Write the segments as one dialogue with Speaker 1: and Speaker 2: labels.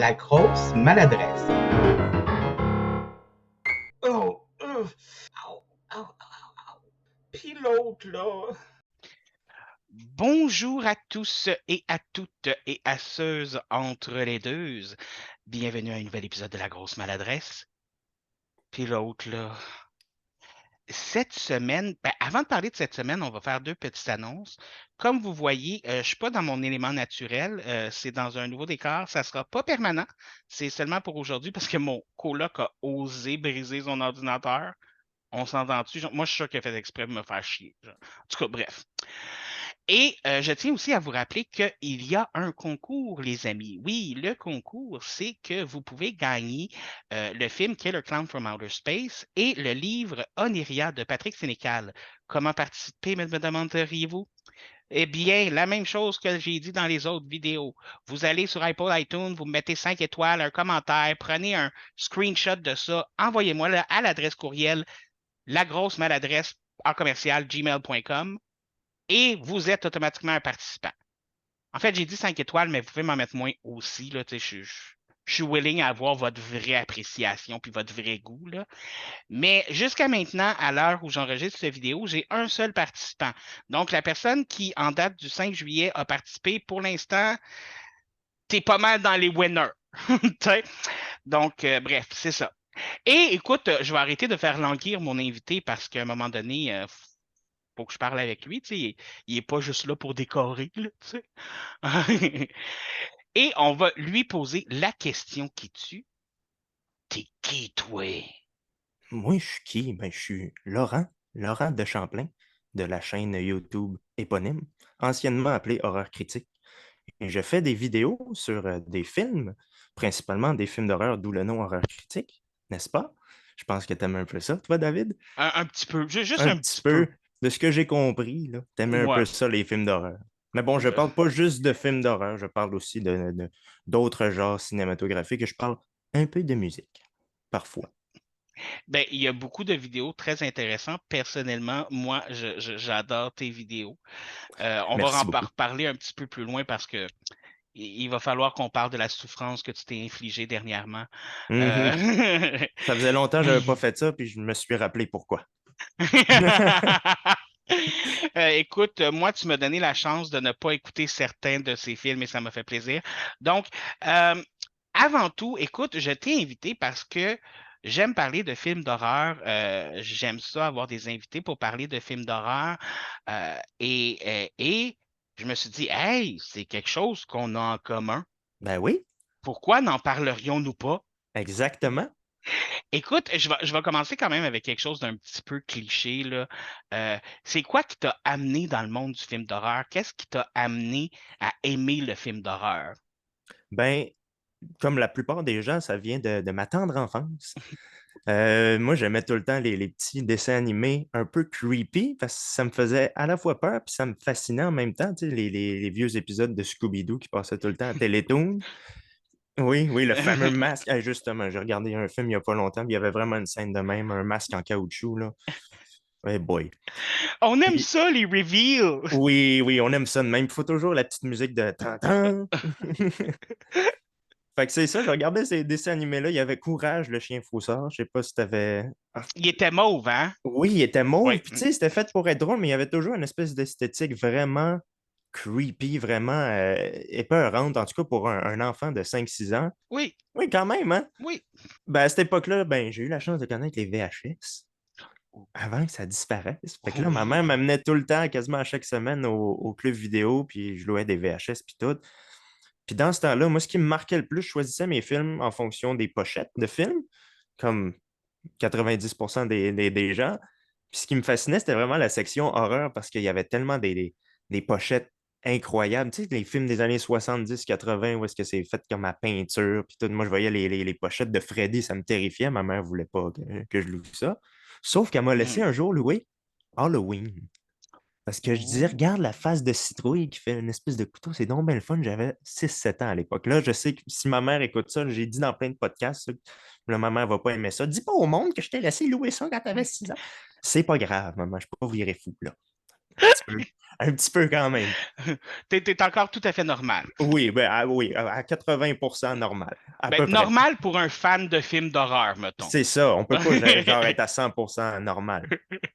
Speaker 1: la grosse maladresse. Oh, au, au, au. Puis l'autre, là.
Speaker 2: Bonjour à tous et à toutes et à ceux entre les deux. Bienvenue à un nouvel épisode de La Grosse Maladresse. Puis l'autre, là. Cette semaine, avant de parler de cette semaine, on va faire deux petites annonces. Comme vous voyez, je ne suis pas dans mon élément naturel. C'est dans un nouveau décor. Ça ne sera pas permanent. C'est seulement pour aujourd'hui parce que mon coloc a osé briser son ordinateur. On s'entend-tu? Moi, je suis sûr qu'il a fait exprès de me faire chier. En tout cas, bref. Et je tiens aussi à vous rappeler qu'il y a un concours, les amis. Oui, le concours, c'est que vous pouvez gagner le film Killer Clown from Outer Space et le livre Oniria de Patrick Sénécal. Comment participer, me demanderiez-vous? Eh bien, la même chose que j'ai dit dans les autres vidéos. Vous allez sur Apple iTunes, vous mettez 5 étoiles, un commentaire, prenez un screenshot de ça, envoyez-moi à l'adresse courriel lagrossemaladresse en commercial gmail.com et vous êtes automatiquement un participant. En fait, j'ai dit 5 étoiles, mais vous pouvez m'en mettre moins aussi. Là, je suis willing à avoir votre vraie appréciation puis votre vrai goût. Là. Mais jusqu'à maintenant, à l'heure où j'enregistre cette vidéo, j'ai un seul participant. Donc, la personne qui, en date du 5 juillet, a participé, pour l'instant, t'es pas mal dans les winners. Donc, bref, c'est ça. Et écoute, je vais arrêter de faire languir mon invité parce qu'à un moment donné, faut que je parle avec lui. Il est pas juste là pour décorer. Là, tu sais. Et on va lui poser la question qui tue. T'es qui, toi?
Speaker 3: Moi, je suis qui? Ben, je suis Laurent de Champlain, de la chaîne YouTube éponyme, anciennement appelée Horreur Critique. Et je fais des vidéos sur des films, principalement des films d'horreur, d'où le nom Horreur Critique, n'est-ce pas? Je pense que t'aimes un peu ça, toi, David?
Speaker 2: Un petit peu, juste
Speaker 3: Un
Speaker 2: un
Speaker 3: petit
Speaker 2: petit peu.
Speaker 3: peu, de ce que j'ai compris, là, t'aimais un
Speaker 2: Ouais.
Speaker 3: peu ça, les films d'horreur. Mais bon, je
Speaker 2: Euh,
Speaker 3: parle pas juste de films d'horreur, je parle aussi d'autres genres cinématographiques et je parle un peu de musique, parfois.
Speaker 2: Ben, il y a beaucoup de vidéos très intéressantes. Personnellement, moi, j'adore tes vidéos. On va
Speaker 3: Merci
Speaker 2: en
Speaker 3: beaucoup.
Speaker 2: reparler un petit peu plus loin parce que il va falloir qu'on parle de la souffrance que tu t'es infligée dernièrement.
Speaker 3: Mhm.
Speaker 2: Euh,
Speaker 3: Ça faisait longtemps que je n'avais pas fait ça, puis je me suis rappelé pourquoi.
Speaker 2: Écoute, moi, tu m'as donné la chance de ne pas écouter certains de ces films et ça m'a fait plaisir. Donc, euh, avant tout, écoute, je t'ai invité parce que j'aime parler de films d'horreur. J'aime ça, avoir des invités pour parler de films d'horreur. Et je me suis dit, hey, c'est quelque chose qu'on a en commun.
Speaker 3: Ben oui,
Speaker 2: Pourquoi n'en parlerions-nous pas?
Speaker 3: exactement.
Speaker 2: Écoute, je vais commencer quand même avec quelque chose d'un petit peu cliché, là. C'est quoi qui t'a amené dans le monde du film d'horreur? Qu'est-ce qui t'a amené à aimer le film d'horreur?
Speaker 3: Ben, comme la plupart des gens, ça vient de ma tendre enfance. Moi, j'aimais tout le temps les petits dessins animés un peu creepy parce que ça me faisait à la fois peur puis ça me fascinait en même temps. Tu sais, les vieux épisodes de Scooby-Doo qui passaient tout le temps à Télétoon. Oui, oui, le fameux masque. Ah, justement, j'ai regardé un film il n'y a pas longtemps, puis il y avait vraiment une scène de même, un masque en caoutchouc, là. Hey boy.
Speaker 2: On aime
Speaker 3: Puis,
Speaker 2: ça, les reveals!
Speaker 3: oui, oui, on aime ça de même. Il faut toujours la petite musique de tan. Fait que c'est ça, je regardais ces dessins animés-là. Il y avait Courage, le chien faussard. Je sais pas si t'avais. Ah,
Speaker 2: Il était mauve, hein?
Speaker 3: oui, il était
Speaker 2: Oui.
Speaker 3: mauve. Puis tu sais, c'était fait pour être drôle, mais il y avait toujours une espèce d'esthétique vraiment creepy, vraiment épeurante, en tout cas pour un enfant de 5 6 ans.
Speaker 2: Oui,
Speaker 3: Oui, quand même, hein?
Speaker 2: oui.
Speaker 3: Ben, à cette époque-là, ben, j'ai eu la chance de connaître les VHS avant que ça disparaisse. Fait que là, ma mère
Speaker 2: Oui.
Speaker 3: m'amenait tout le temps, quasiment à chaque semaine, au club vidéo, puis je louais des VHS, puis tout. Puis dans ce temps-là, moi, ce qui me marquait le plus, je choisissais mes films en fonction des pochettes de films, comme 90% des gens. Puis ce qui me fascinait, c'était vraiment la section horreur parce qu'il y avait tellement des pochettes incroyables. Tu sais, les films des années 70-80, où est-ce que c'est fait comme à peinture, puis tout. Moi, je voyais les pochettes de Freddy, ça me terrifiait. Ma mère voulait pas que je loue ça. Sauf qu'elle m'a laissé
Speaker 2: Hmm.
Speaker 3: un jour louer Halloween. Parce que je disais,
Speaker 2: Oh.
Speaker 3: regarde la face de citrouille qui fait une espèce de couteau, c'est donc bien le fun. J'avais 6 7 ans à l'époque. Là, je sais que si ma mère écoute ça, j'ai dit dans plein de podcasts, là, ma mère va pas aimer ça. Dis pas au monde que je t'ai laissé louer ça quand t'avais 6 ans. C'est pas grave, maman, je peux pas virer fou, là. Un petit peu quand même.
Speaker 2: T'es encore tout à fait normal.
Speaker 3: Oui, oui, à 80% normal, à
Speaker 2: Ben,
Speaker 3: peu près.
Speaker 2: normal pour un fan de films d'horreur, mettons.
Speaker 3: C'est ça, on peut pas genre être à 100% normal.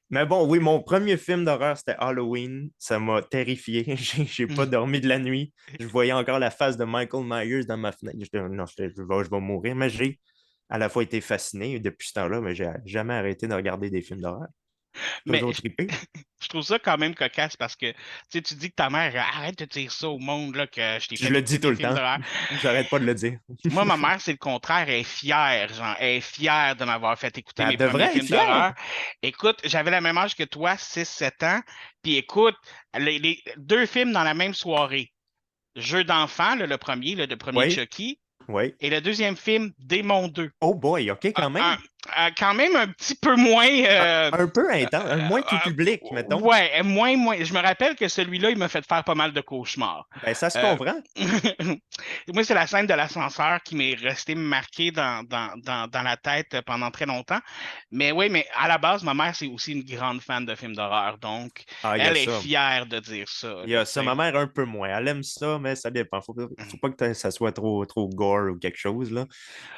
Speaker 3: Mais bon, oui, mon premier film d'horreur, c'était Halloween. Ça m'a terrifié. J'ai pas dormi de la nuit. Je voyais encore la face de Michael Myers dans ma fenêtre. Non, je vais mourir. Mais j'ai à la fois été fasciné depuis ce temps-là, mais j'ai jamais arrêté de regarder des films d'horreur.
Speaker 2: Mais
Speaker 3: Toujours trippé.
Speaker 2: je trouve ça quand même cocasse parce que tu dis que ta mère arrête de dire ça au monde là, que je t'ai
Speaker 3: Je
Speaker 2: fait
Speaker 3: le
Speaker 2: écouter
Speaker 3: dis tout
Speaker 2: des
Speaker 3: le
Speaker 2: films
Speaker 3: temps.
Speaker 2: d'horreur.
Speaker 3: J'arrête pas de le dire.
Speaker 2: Moi, ma mère, c'est le contraire. Elle est fière, genre, elle est fière de m'avoir fait écouter
Speaker 3: Ben,
Speaker 2: mes
Speaker 3: elle
Speaker 2: premiers
Speaker 3: devrait être
Speaker 2: films
Speaker 3: fière.
Speaker 2: d'horreur. Écoute, j'avais la même âge que toi, 6 7 ans. Puis écoute, les deux films dans la même soirée. Jeu d'enfant, là, le premier
Speaker 3: Oui,
Speaker 2: Chucky.
Speaker 3: oui.
Speaker 2: Et le deuxième film, Démon 2.
Speaker 3: Oh boy, OK,
Speaker 2: Un-
Speaker 3: quand même.
Speaker 2: un- quand même un petit peu moins.
Speaker 3: Un peu intense, un moins tout public, mettons.
Speaker 2: Ouais, moins. Je me rappelle que celui-là, il m'a fait faire pas mal de cauchemars.
Speaker 3: Ben, ça se
Speaker 2: Euh,
Speaker 3: comprend.
Speaker 2: Moi, c'est la scène de l'ascenseur qui m'est restée marquée dans la tête pendant très longtemps. Mais oui, mais à la base, ma mère, c'est aussi une grande fan de films d'horreur. Donc,
Speaker 3: Ah, il y a
Speaker 2: elle est
Speaker 3: ça.
Speaker 2: fière de dire ça.
Speaker 3: Il y
Speaker 2: Là,
Speaker 3: a
Speaker 2: tu
Speaker 3: ça.
Speaker 2: sais.
Speaker 3: Ma mère, un peu moins. Elle aime ça, mais ça dépend. Faut pas que ça soit trop gore ou quelque chose, là.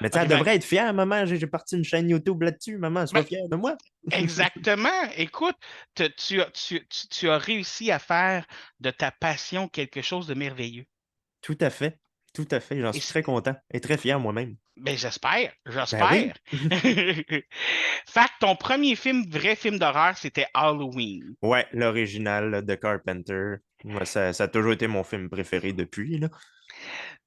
Speaker 3: Mais tu sais,
Speaker 2: OK,
Speaker 3: elle devrait être fière, maman. J'ai parti une chaîne YouTube là-dessus. Maman, sois
Speaker 2: ben,
Speaker 3: fière de moi.
Speaker 2: exactement. Écoute, tu as réussi à faire de ta passion quelque chose de merveilleux.
Speaker 3: Tout à fait. Tout à fait. J'en
Speaker 2: Et
Speaker 3: suis très content et très fier moi-même.
Speaker 2: ben, j'espère,
Speaker 3: Ben oui.
Speaker 2: j'espère. Fait que ton premier film, vrai film d'horreur, c'était Halloween.
Speaker 3: Ouais, l'original là, de Carpenter. Moi, ça a toujours été mon film préféré depuis, là.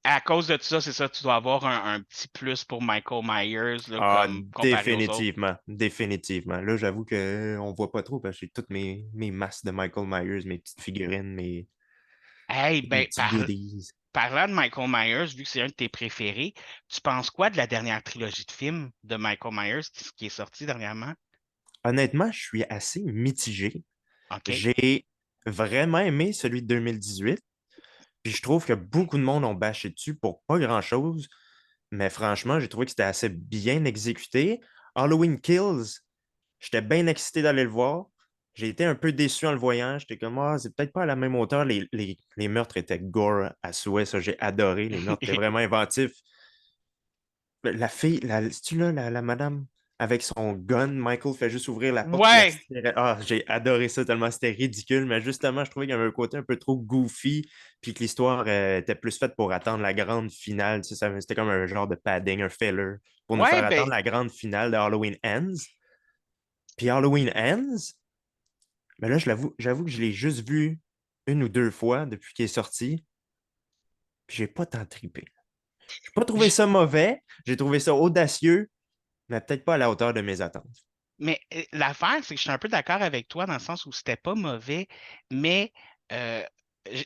Speaker 2: À cause de tout ça, c'est ça, tu dois avoir un petit plus pour Michael Myers, là,
Speaker 3: Ah,
Speaker 2: comme comparé aux autres.
Speaker 3: définitivement. Définitivement. Là, j'avoue qu'on voit pas trop parce que j'ai toutes mes masques de Michael Myers, mes petites figurines,
Speaker 2: Hey,
Speaker 3: mes
Speaker 2: ben,
Speaker 3: petits goodies.
Speaker 2: parlant de Michael Myers, vu que c'est un de tes préférés, tu penses quoi de la dernière trilogie de films de Michael Myers qui est sortie dernièrement?
Speaker 3: Honnêtement, je suis assez mitigé.
Speaker 2: OK?
Speaker 3: J'ai vraiment aimé celui de 2018. Puis je trouve que beaucoup de monde ont bâché dessus pour pas grand-chose. Mais franchement, j'ai trouvé que c'était assez bien exécuté. Halloween Kills, j'étais bien excité d'aller le voir. J'ai été un peu déçu en le voyant. J'étais comme, ah, c'est peut-être pas à la même hauteur. Les meurtres étaient gore à souhait. Ça, j'ai adoré. Les meurtres étaient vraiment inventifs. La fille, c'est-tu là, la madame avec son gun, Michael fait juste ouvrir la porte, puis la
Speaker 2: Ouais!
Speaker 3: cigarette. Ah, j'ai adoré ça tellement c'était ridicule, mais justement, je trouvais qu'il y avait un côté un peu trop goofy, puis que l'histoire était plus faite pour attendre la grande finale. Tu sais, c'était comme un genre de padding, un filler, pour nous
Speaker 2: Ouais,
Speaker 3: faire
Speaker 2: ben,
Speaker 3: attendre la grande finale de Halloween Ends. Puis Halloween Ends, mais là, j'avoue que je l'ai juste vu une ou deux fois depuis qu'il est sorti, puis j'ai pas tant trippé. J'ai pas trouvé ça mauvais, j'ai trouvé ça audacieux, mais peut-être pas à la hauteur de mes attentes.
Speaker 2: mais l'affaire, c'est que je suis un peu d'accord avec toi dans le sens où c'était pas mauvais, mais euh,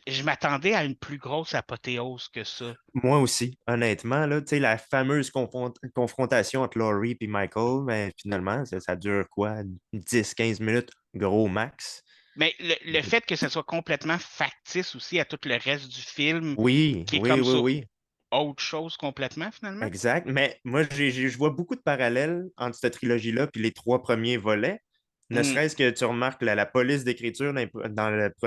Speaker 2: je m'attendais à une plus grosse apothéose que ça.
Speaker 3: Moi aussi, honnêtement, là, tu sais, la fameuse confrontation entre Laurie et Michael, ben, finalement, ça dure quoi? 10 15 minutes, gros max.
Speaker 2: Mais le fait que ce soit complètement factice aussi à tout le reste du film,
Speaker 3: Oui,
Speaker 2: qui est
Speaker 3: oui,
Speaker 2: comme
Speaker 3: oui,
Speaker 2: ça
Speaker 3: oui,
Speaker 2: autre chose complètement finalement.
Speaker 3: exact. Mais moi, je vois beaucoup de parallèles entre cette trilogie-là et les trois premiers volets. Ne
Speaker 2: Hmm.
Speaker 3: serait-ce que tu remarques la police d'écriture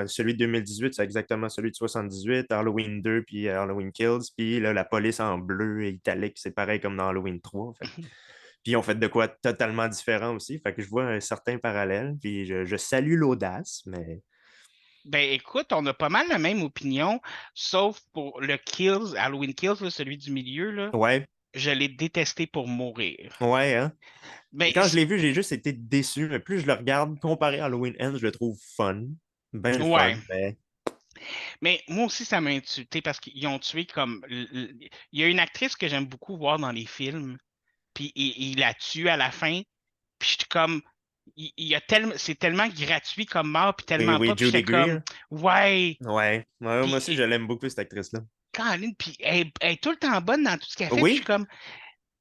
Speaker 3: celui de 2018, c'est exactement celui de 78, Halloween 2 puis Halloween Kills, puis là, la police en bleu et italique, c'est pareil comme dans Halloween 3. Puis ils ont fait de quoi totalement différent aussi. Fait que je vois un certain parallèle. Puis je salue l'audace, mais
Speaker 2: Ben écoute, on a pas mal la même opinion, sauf pour le Kills, Halloween Kills, là, celui du milieu, là,
Speaker 3: ouais,
Speaker 2: je l'ai détesté pour mourir.
Speaker 3: ouais, hein.
Speaker 2: Ben,
Speaker 3: Quand je l'ai vu, j'ai juste été déçu. Mais plus je le regarde, comparé à Halloween Ends, je le trouve fun. Ben le fun,
Speaker 2: ouais.
Speaker 3: mais
Speaker 2: Mais moi aussi, ça m'a insulté parce qu'ils ont tué comme. Il y a une actrice que j'aime beaucoup voir dans les films, puis il la tue à la fin, puis je suis comme. Il y a c'est tellement gratuit comme mort, puis
Speaker 3: oui,
Speaker 2: tellement
Speaker 3: oui,
Speaker 2: pas, puis
Speaker 3: Judy
Speaker 2: j'étais comme.
Speaker 3: Greer.
Speaker 2: Ouais.
Speaker 3: Ouais. Ouais, moi
Speaker 2: Puis,
Speaker 3: aussi, je l'aime beaucoup, cette actrice-là.
Speaker 2: Caroline, puis elle est tout le temps bonne dans tout ce qu'elle fait, puis je suis
Speaker 3: Oui,
Speaker 2: comme.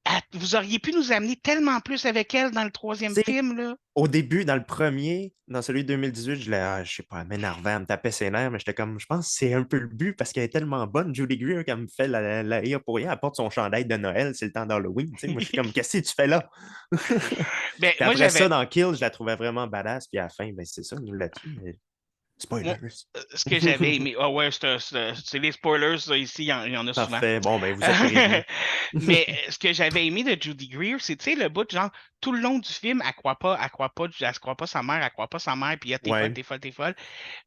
Speaker 2: Ah, vous auriez pu nous amener tellement plus avec elle dans le troisième
Speaker 3: tu sais,
Speaker 2: film, là.
Speaker 3: au début, dans le premier, dans celui de 2018, je sais pas, elle m'énervait, elle me tapait ses nerfs, mais j'étais comme, je pense que c'est un peu le but parce qu'elle est tellement bonne. Judy Greer, quand elle me fait la rire pour rien, elle porte son chandail de Noël, c'est le temps d'Halloween. Tu sais, moi, je suis comme, qu'est-ce que tu fais là?
Speaker 2: Ben,
Speaker 3: Puis
Speaker 2: moi,
Speaker 3: après ça,
Speaker 2: j'avais.
Speaker 3: dans Kill, je la trouvais vraiment badass, puis à la fin, ben, c'est ça, nous là-dessus. Mais... Spoilers.
Speaker 2: Ce que j'avais aimé. Ah ouais, c'est les spoilers, ça, ici, il y en a souvent.
Speaker 3: Parfait. Bon, ben, vous êtes prévenus.
Speaker 2: Mais ce que j'avais aimé de Judy Greer, c'est, tu sais, le bout, genre, tout le long du film, elle se croit pas sa mère, elle croit pas sa mère, puis t'es folle,
Speaker 3: Ouais.
Speaker 2: t'es folle, t'es folle.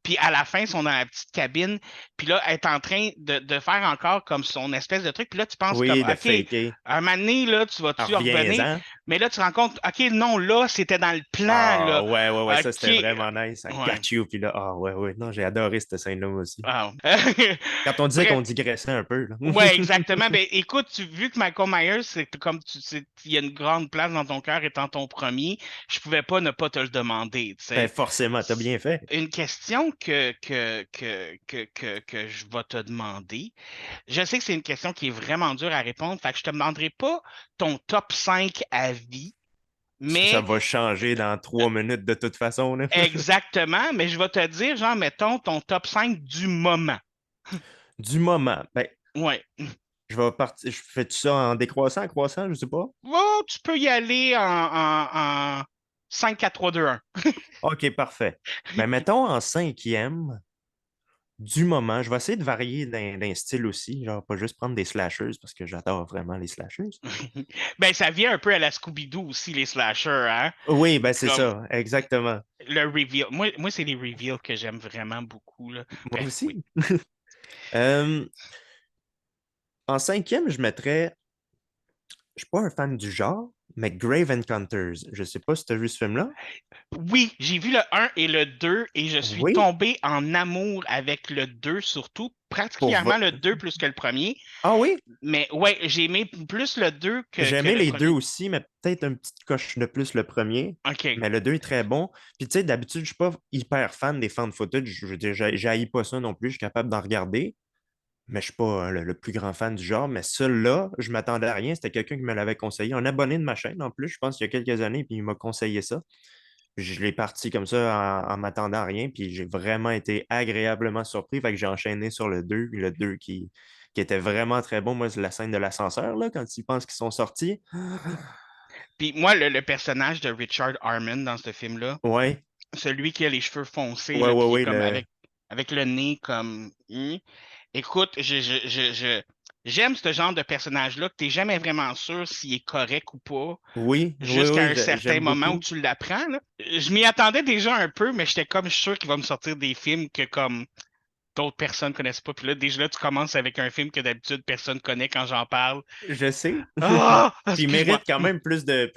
Speaker 2: Puis à la fin, ils sont dans la petite cabine, puis là, elle est en train de faire encore comme son espèce de truc, puis là, tu penses comme,
Speaker 3: Oui, de
Speaker 2: OK,
Speaker 3: faker.
Speaker 2: un moment donné, là, tu vas-tu revenir?
Speaker 3: Reviens-en.
Speaker 2: Mais là, tu te rends compte, OK, non, là, c'était dans le plan,
Speaker 3: Ah,
Speaker 2: là.
Speaker 3: ouais, ça,
Speaker 2: OK,
Speaker 3: c'était vraiment nice. I
Speaker 2: ouais.
Speaker 3: got you. Puis là, ouais. Non, j'ai adoré cette scène-là aussi.
Speaker 2: Wow.
Speaker 3: Quand on disait
Speaker 2: Bref,
Speaker 3: qu'on digressait un peu, là.
Speaker 2: ouais, exactement. Ben, écoute, vu que Michael Myers, il y a une grande place dans ton cœur étant ton premier, je pouvais pas ne pas te le demander, tu
Speaker 3: Ben,
Speaker 2: sais.
Speaker 3: forcément, t'as bien fait.
Speaker 2: Une question que je vais te demander. Je sais que c'est une question qui est vraiment dure à répondre, fait que je te demanderai pas ton top 5 à vie,
Speaker 3: Ça
Speaker 2: mais
Speaker 3: va changer dans 3 minutes de toute façon, là.
Speaker 2: exactement, mais je vais te dire, genre, mettons ton top 5 du moment.
Speaker 3: Du moment. Ben,
Speaker 2: Ouais.
Speaker 3: je vais partir. Je fais ça en décroissant, en croissant, je sais pas.
Speaker 2: Oh, tu peux y aller en 5, 4, 3, 2, 1.
Speaker 3: OK, parfait. Ben, mettons en cinquième, du moment, je vais essayer de varier d'un style aussi, genre pas juste prendre des slashers parce que j'adore vraiment les slashers.
Speaker 2: Ben, ça vient un peu à la Scooby-Doo aussi, les slashers, hein?
Speaker 3: Oui, ben c'est
Speaker 2: Comme
Speaker 3: ça, exactement.
Speaker 2: le reveal. Moi c'est les reveals que j'aime vraiment beaucoup, là.
Speaker 3: Moi
Speaker 2: Bref, oui.
Speaker 3: aussi. Euh, En cinquième, je mettrais, je suis pas un fan du genre, mais Grave Encounters. Je sais pas si tu as vu ce film-là.
Speaker 2: Oui, j'ai vu le 1 et le 2 et je suis
Speaker 3: Oui,
Speaker 2: tombé en amour avec le 2 surtout,
Speaker 3: pour
Speaker 2: particulièrement le 2 plus que le premier.
Speaker 3: Ah oui,
Speaker 2: Mais ouais, j'ai aimé plus le 2 que
Speaker 3: j'ai aimé
Speaker 2: le
Speaker 3: les deux
Speaker 2: premier.
Speaker 3: aussi, mais peut-être un petit coche de plus le premier.
Speaker 2: OK.
Speaker 3: Mais le 2 est très bon. Puis tu sais, d'habitude, je suis pas hyper fan des fan footage. Je veux dire, j'haïs pas ça non plus. Je suis capable d'en regarder. Mais je suis pas le plus grand fan du genre. Mais celui-là, je m'attendais à rien. C'était quelqu'un qui me l'avait conseillé. Un abonné de ma chaîne en plus, je pense, il y a quelques années, puis il m'a conseillé ça. Je l'ai parti comme ça en m'attendant à rien, puis j'ai vraiment été agréablement surpris. Fait que j'ai enchaîné sur le 2 qui était vraiment très bon. Moi, c'est la scène de l'ascenseur, là, quand ils pensent qu'ils sont sortis.
Speaker 2: Puis moi, le personnage de Richard Harmon dans ce film-là,
Speaker 3: Ouais,
Speaker 2: celui qui a les cheveux foncés, là, puis qui est
Speaker 3: ouais,
Speaker 2: comme avec le nez comme. Écoute, j'aime ce genre de personnage-là que tu n'es jamais vraiment sûr s'il est correct ou pas, jusqu'à un certain
Speaker 3: j'aime
Speaker 2: moment où
Speaker 3: beaucoup.
Speaker 2: tu l'apprends, là. Je m'y attendais déjà un peu, mais j'étais comme sûr qu'il va me sortir des films que comme d'autres personnes connaissent pas. Puis là, déjà là, tu commences avec un film que d'habitude personne connaît quand j'en parle.
Speaker 3: Je sais.
Speaker 2: Ah!
Speaker 3: Puis il
Speaker 2: Excuse-moi.
Speaker 3: mérite quand même plus de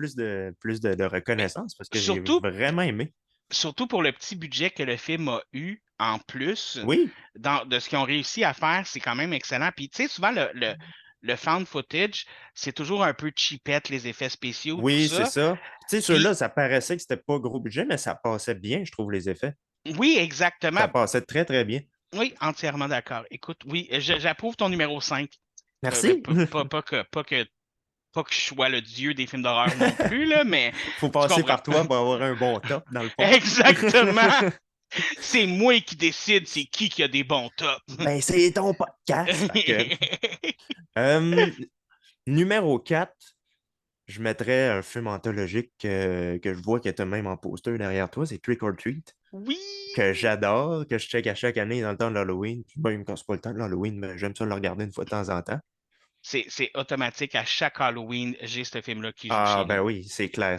Speaker 2: Mais
Speaker 3: reconnaissance parce que j'ai
Speaker 2: surtout
Speaker 3: vraiment aimé.
Speaker 2: surtout pour le petit budget que le film a eu en plus,
Speaker 3: Oui,
Speaker 2: de ce qu'ils ont réussi à faire, c'est quand même excellent. Puis, tu sais, souvent, le found footage, c'est toujours un peu cheapette, les effets spéciaux, tout
Speaker 3: oui, c'est
Speaker 2: ça.
Speaker 3: ça. Tu sais, ceux-là,
Speaker 2: Puis,
Speaker 3: ça paraissait que c'était pas gros budget, mais ça passait bien, je trouve, les effets.
Speaker 2: oui, exactement.
Speaker 3: Ça passait très, très bien.
Speaker 2: Oui, entièrement d'accord. Écoute, oui, j'approuve ton numéro 5. Ben,
Speaker 3: Merci.
Speaker 2: pas que je sois le dieu des films d'horreur non plus, là, mais
Speaker 3: Faut
Speaker 2: tu
Speaker 3: passer
Speaker 2: comprends.
Speaker 3: par toi pour avoir un bon top, dans le fond.
Speaker 2: Exactement. C'est moi qui décide c'est qui a des bons tops.
Speaker 3: Ben, c'est ton podcast. Euh, numéro 4, je mettrais un film anthologique que je vois qui est même en poster derrière toi, c'est Trick or Treat,
Speaker 2: Oui!
Speaker 3: que j'adore, que je check à chaque année dans le temps de l'Halloween. Puis même quand c'est pas le temps de l'Halloween, mais j'aime ça le regarder une fois de temps en temps.
Speaker 2: C'est automatique. À chaque Halloween, j'ai ce film-là qui joue
Speaker 3: Ah
Speaker 2: chez
Speaker 3: ben
Speaker 2: nous.
Speaker 3: oui, c'est clair,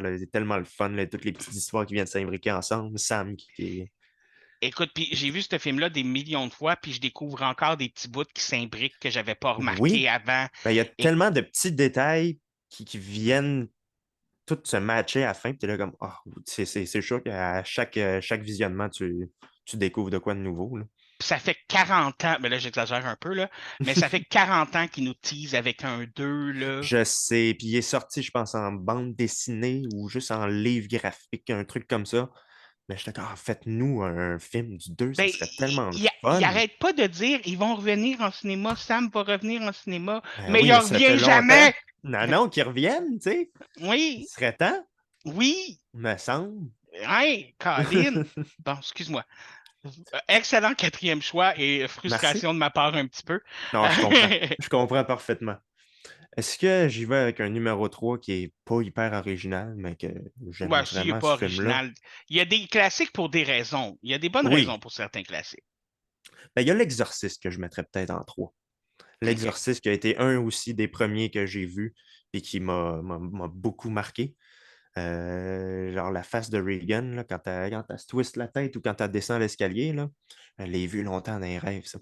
Speaker 3: là. C'est tellement le fun, là, toutes les petites histoires qui viennent s'imbriquer ensemble. Sam qui.
Speaker 2: Écoute, puis j'ai vu ce film-là des millions de fois, puis je découvre encore des petits bouts qui s'imbriquent que j'avais pas remarqué
Speaker 3: Oui,
Speaker 2: avant.
Speaker 3: ben, il y a
Speaker 2: Et
Speaker 3: tellement de petits détails qui viennent tout se matcher à la fin, puis t'es là comme, ah, c'est sûr qu'à chaque visionnement, tu découvres de quoi de nouveau, là.
Speaker 2: ça fait 40 ans, mais là j'exagère un peu, là, mais ça fait 40 ans qu'ils nous teasent avec un 2 là.
Speaker 3: Je sais, puis il est sorti, je pense, en bande dessinée ou juste en livre graphique, un truc comme ça. Mais je ah, faites-nous un film du 2, ça
Speaker 2: Ben,
Speaker 3: serait tellement le
Speaker 2: il
Speaker 3: fun.
Speaker 2: arrête pas de dire ils vont revenir en cinéma, Sam va revenir en cinéma,
Speaker 3: Ben
Speaker 2: mais
Speaker 3: oui,
Speaker 2: il
Speaker 3: mais ça fait
Speaker 2: revient
Speaker 3: longtemps.
Speaker 2: jamais.
Speaker 3: Non, non, qu'ils reviennent, tu sais. Il
Speaker 2: Oui,
Speaker 3: serait temps,
Speaker 2: oui,
Speaker 3: me semble.
Speaker 2: hey, Colin. Bon, excuse-moi. Excellent quatrième choix et
Speaker 3: Merci.
Speaker 2: frustration de ma part un petit peu.
Speaker 3: Non, je comprends. Je comprends parfaitement. Est-ce que j'y vais avec un numéro 3 qui est pas hyper original, mais que j'aime
Speaker 2: Ouais, s'il n'est
Speaker 3: vraiment
Speaker 2: pas
Speaker 3: ce film-là?
Speaker 2: original. Il y a des classiques pour des raisons. Il y a des bonnes raisons
Speaker 3: Oui,
Speaker 2: pour certains classiques.
Speaker 3: ben, il y a L'Exorciste que je mettrais peut-être en 3.
Speaker 2: OK.
Speaker 3: L'Exorciste qui a été un aussi des premiers que j'ai vus et qui m'a beaucoup marqué. Genre la face de Reagan, là, quand elle se twiste la tête ou quand elle descend l'escalier, là, elle l'a vu longtemps dans les rêves, ça.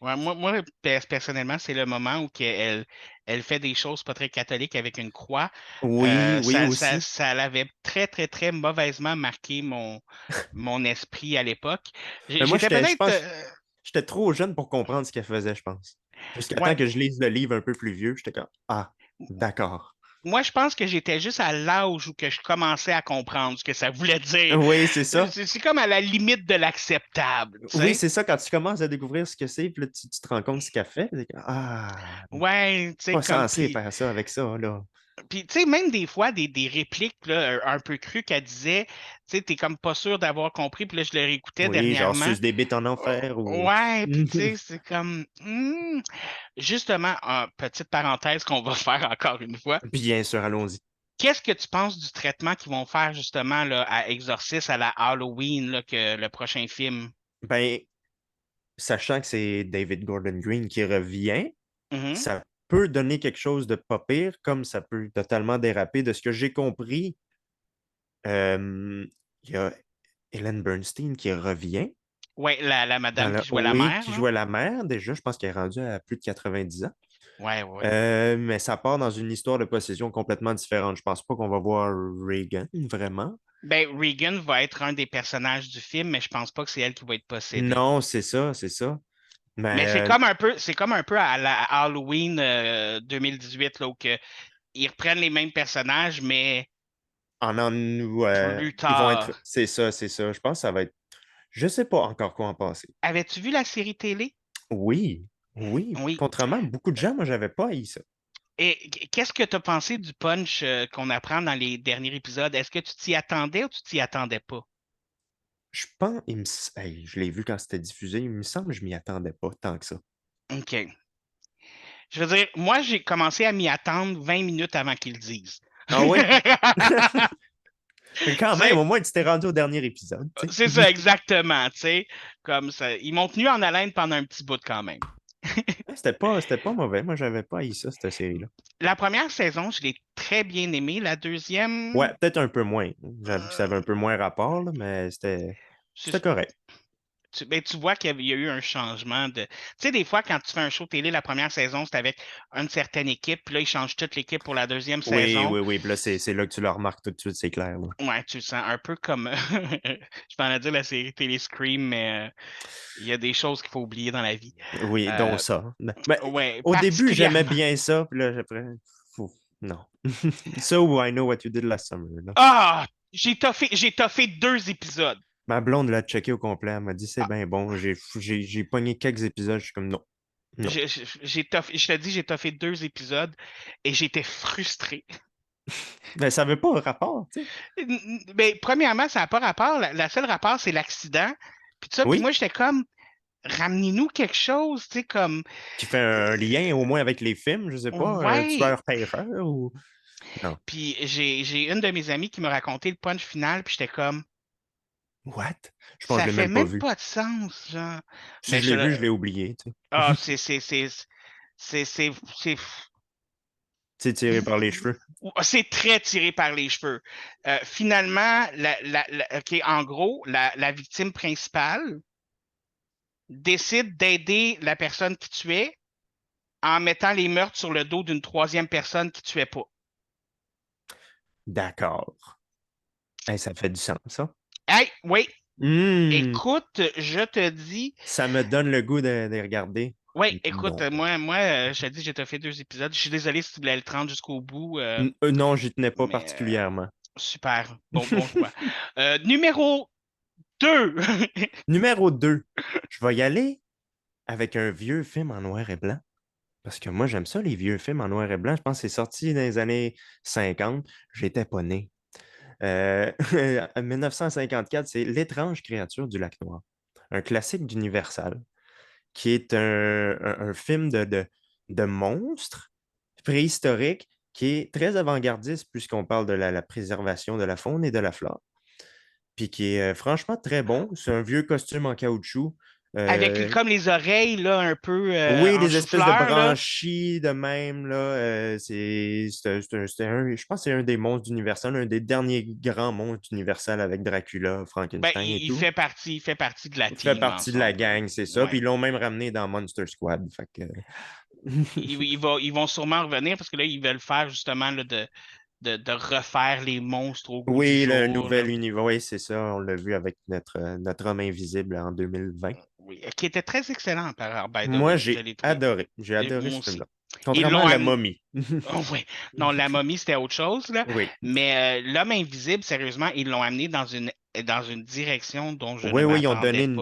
Speaker 2: Ouais, moi, personnellement, c'est le moment où elle fait des choses pas très catholiques avec une croix.
Speaker 3: Oui, oui,
Speaker 2: Ça,
Speaker 3: aussi.
Speaker 2: ça l'avait très, très, très mauvaisement marqué mon esprit à l'époque.
Speaker 3: Mais moi,
Speaker 2: J'étais
Speaker 3: je
Speaker 2: peut-être.
Speaker 3: pense, j'étais trop jeune pour comprendre ce qu'elle faisait, je pense. Jusqu'à temps
Speaker 2: Ouais,
Speaker 3: que je lise le livre un peu plus vieux, j'étais comme, ah, d'accord.
Speaker 2: moi, je pense que j'étais juste à l'âge où que je commençais à comprendre ce que ça voulait dire.
Speaker 3: Oui, c'est ça.
Speaker 2: C'est comme à la limite de l'acceptable, tu
Speaker 3: Oui,
Speaker 2: sais.
Speaker 3: c'est ça, quand tu commences à découvrir ce que c'est, puis là, tu te rends compte ce qu'elle fait. C'est comme, ah,
Speaker 2: Ouais, tu sais,
Speaker 3: pas
Speaker 2: comme.
Speaker 3: censé faire ça avec ça, là.
Speaker 2: Puis, tu sais, même des fois, des répliques là, un peu crues qu'elle disait, tu sais, t'es comme pas sûr d'avoir compris. Puis là, je le réécoutais
Speaker 3: Oui, genre
Speaker 2: dernièrement.
Speaker 3: suce des bites en enfer ou.
Speaker 2: Ouais, puis tu sais, c'est comme. Justement, petite parenthèse qu'on va faire encore une fois.
Speaker 3: Bien sûr, allons-y.
Speaker 2: Qu'est-ce que tu penses du traitement qu'ils vont faire justement là, à Exorcist, à la Halloween, là, que le prochain film?
Speaker 3: Ben, sachant que c'est David Gordon Green qui revient,
Speaker 2: Mhm.
Speaker 3: ça peut donner quelque chose de pas pire, comme ça peut totalement déraper. De ce que j'ai compris, il y a Ellen Bernstein qui revient.
Speaker 2: Ouais, la madame qui jouait la
Speaker 3: Oui,
Speaker 2: mère,
Speaker 3: qui
Speaker 2: là.
Speaker 3: jouait la mère déjà. Je pense qu'elle est rendue à plus de 90 ans.
Speaker 2: Ouais, ouais.
Speaker 3: Mais ça part dans une histoire de possession complètement différente. Je pense pas qu'on va voir Reagan, vraiment.
Speaker 2: Ben, Regan va être un des personnages du film, mais je pense pas que c'est elle qui va être possédée.
Speaker 3: Non, c'est ça, c'est ça.
Speaker 2: Mais
Speaker 3: Mais
Speaker 2: c'est comme un peu à la Halloween 2018, là, où ils reprennent les mêmes personnages, mais
Speaker 3: ouais,
Speaker 2: plus
Speaker 3: ils vont
Speaker 2: tard.
Speaker 3: être. C'est ça, c'est ça. Je pense que ça va être. Je sais pas encore quoi en penser.
Speaker 2: Avais-tu vu la série télé?
Speaker 3: Oui, oui.
Speaker 2: Oui.
Speaker 3: Contrairement à beaucoup de gens, moi, j'avais pas haï ça.
Speaker 2: Et qu'est-ce que tu as pensé du punch qu'on apprend dans les derniers épisodes? Est-ce que tu t'y attendais ou tu t'y attendais pas?
Speaker 3: Je pense, hey, je l'ai vu quand c'était diffusé, il me semble que je m'y attendais pas tant que ça.
Speaker 2: OK. Je veux dire, moi, j'ai commencé à m'y attendre 20 minutes avant qu'ils le disent.
Speaker 3: Ah oui? Mais quand même,
Speaker 2: C'est
Speaker 3: au moins, tu t'es rendu au dernier épisode, tu
Speaker 2: c'est
Speaker 3: sais.
Speaker 2: ça, exactement, tu sais. Comme ça. Ils m'ont tenu en haleine pendant un petit bout quand même.
Speaker 3: C'était pas mauvais. Moi, j'avais pas haï ça, cette série-là.
Speaker 2: La première saison, je l'ai très bien aimée. La deuxième,
Speaker 3: Ouais, peut-être un peu moins. J'avoue que ça avait un
Speaker 2: euh,
Speaker 3: peu moins rapport, là, mais c'était
Speaker 2: c'est-
Speaker 3: correct.
Speaker 2: ben, tu vois qu'il y a eu un changement de. Tu sais, des fois, quand tu fais un show télé, la première saison, c'est avec une certaine équipe, puis là, ils changent toute l'équipe pour la deuxième
Speaker 3: Oui,
Speaker 2: saison.
Speaker 3: oui, oui. Puis là, c'est là que tu le remarques tout de suite, c'est clair, là.
Speaker 2: Ouais, tu le sens un peu comme. Je m'en dire la série télé Scream, mais il y a des choses qu'il faut oublier dans la vie.
Speaker 3: Oui, donc
Speaker 2: Euh,
Speaker 3: ça. Mais,
Speaker 2: ouais,
Speaker 3: au début, j'aimais
Speaker 2: particulièrement.
Speaker 3: bien ça, puis là, après, non. Ça ou I Know What You Did Last Summer, là.
Speaker 2: Ah! J'ai toffé 2 épisodes.
Speaker 3: Ma blonde l'a checké au complet, elle m'a dit c'est
Speaker 2: Ah,
Speaker 3: bien bon. J'ai pogné quelques épisodes, je suis comme non, non.
Speaker 2: je te dis, j'ai toffé 2 épisodes et j'étais frustré.
Speaker 3: Mais ça veut pas rapport, tu sais.
Speaker 2: Mais premièrement, ça n'a pas rapport. La seule rapport, c'est l'accident. Puis tout ça. Puis moi,
Speaker 3: Oui,
Speaker 2: j'étais comme, ramenez-nous quelque chose, tu sais, comme.
Speaker 3: qui fait un lien au moins avec les films, je sais pas,
Speaker 2: Ouais.
Speaker 3: tueur-payeur ou. Non.
Speaker 2: Puis j'ai une de mes amies qui m'a raconté le punch final, puis j'étais comme,
Speaker 3: What? Je pense que
Speaker 2: ça
Speaker 3: je l'ai
Speaker 2: fait
Speaker 3: même pas
Speaker 2: même
Speaker 3: vu.
Speaker 2: pas de sens, genre.
Speaker 3: Si
Speaker 2: Mais
Speaker 3: je
Speaker 2: je te
Speaker 3: l'ai vu, je
Speaker 2: le-
Speaker 3: l'ai oublié, tu sais.
Speaker 2: Ah, c'est
Speaker 3: C'est tiré par les cheveux.
Speaker 2: c'est très tiré par les cheveux. Finalement, OK, en gros, la victime principale décide d'aider la personne qui tuait en mettant les meurtres sur le dos d'une troisième personne qui tuait pas.
Speaker 3: D'accord. Hey, ça fait du sens, ça.
Speaker 2: Hey, oui,
Speaker 3: Hmm,
Speaker 2: écoute, je te dis,
Speaker 3: ça me donne le goût de regarder.
Speaker 2: oui, écoute,
Speaker 3: Bon.
Speaker 2: je te dis, j'ai fait 2 épisodes. Je suis désolé si tu voulais le 30 jusqu'au bout,
Speaker 3: Non, j'y tenais pas
Speaker 2: mais
Speaker 3: particulièrement.
Speaker 2: super, bon choix. Numéro 2.
Speaker 3: Numéro 2, je vais y aller avec un vieux film en noir et blanc. Parce que moi, j'aime ça, les vieux films en noir et blanc. Je pense que c'est sorti dans les années 50. J'étais pas né. En 1954, c'est L'étrange créature du lac Noir, un classique d'Universal, qui est un film de monstres, préhistorique qui est très avant-gardiste puisqu'on parle de la préservation de la faune et de la flore. Puis qui est franchement très bon. C'est un vieux costume en caoutchouc.
Speaker 2: Avec comme les oreilles, là, un peu
Speaker 3: Oui,
Speaker 2: en
Speaker 3: des espèces de
Speaker 2: chou-fleur, là.
Speaker 3: branchies de même, là. Je pense que c'est un des monstres d'Universal, un des derniers grands monstres d'Universal avec Dracula,
Speaker 2: Ben,
Speaker 3: Frankenstein et
Speaker 2: il
Speaker 3: tout.
Speaker 2: il fait partie de la
Speaker 3: Il fait
Speaker 2: team
Speaker 3: partie de la
Speaker 2: ensemble, là.
Speaker 3: gang, c'est ça. Puis
Speaker 2: Ouais.
Speaker 3: ils l'ont même ramené dans Monster Squad. Fait que...
Speaker 2: Ils vont sûrement revenir parce que là, ils veulent faire justement là, de refaire les monstres au goût du
Speaker 3: Oui, le
Speaker 2: jour, là.
Speaker 3: nouvel univers, oui, c'est ça. On l'a vu avec notre homme invisible en 2020.
Speaker 2: Oui, qui était très excellent, by the
Speaker 3: Moi,
Speaker 2: way. Je
Speaker 3: j'ai
Speaker 2: l'ai trouvé.
Speaker 3: adoré. J'ai adoré
Speaker 2: Moi
Speaker 3: ce
Speaker 2: aussi.
Speaker 3: film-là.
Speaker 2: Ils
Speaker 3: Contrairement à
Speaker 2: l'ont
Speaker 3: La
Speaker 2: amené.
Speaker 3: Momie.
Speaker 2: Oh, ouais. Non, la momie, c'était autre chose, là.
Speaker 3: Oui.
Speaker 2: Mais l'homme invisible, sérieusement, ils l'ont amené dans une direction dont je ne
Speaker 3: Oui, oui, ils ont donné
Speaker 2: m'attendais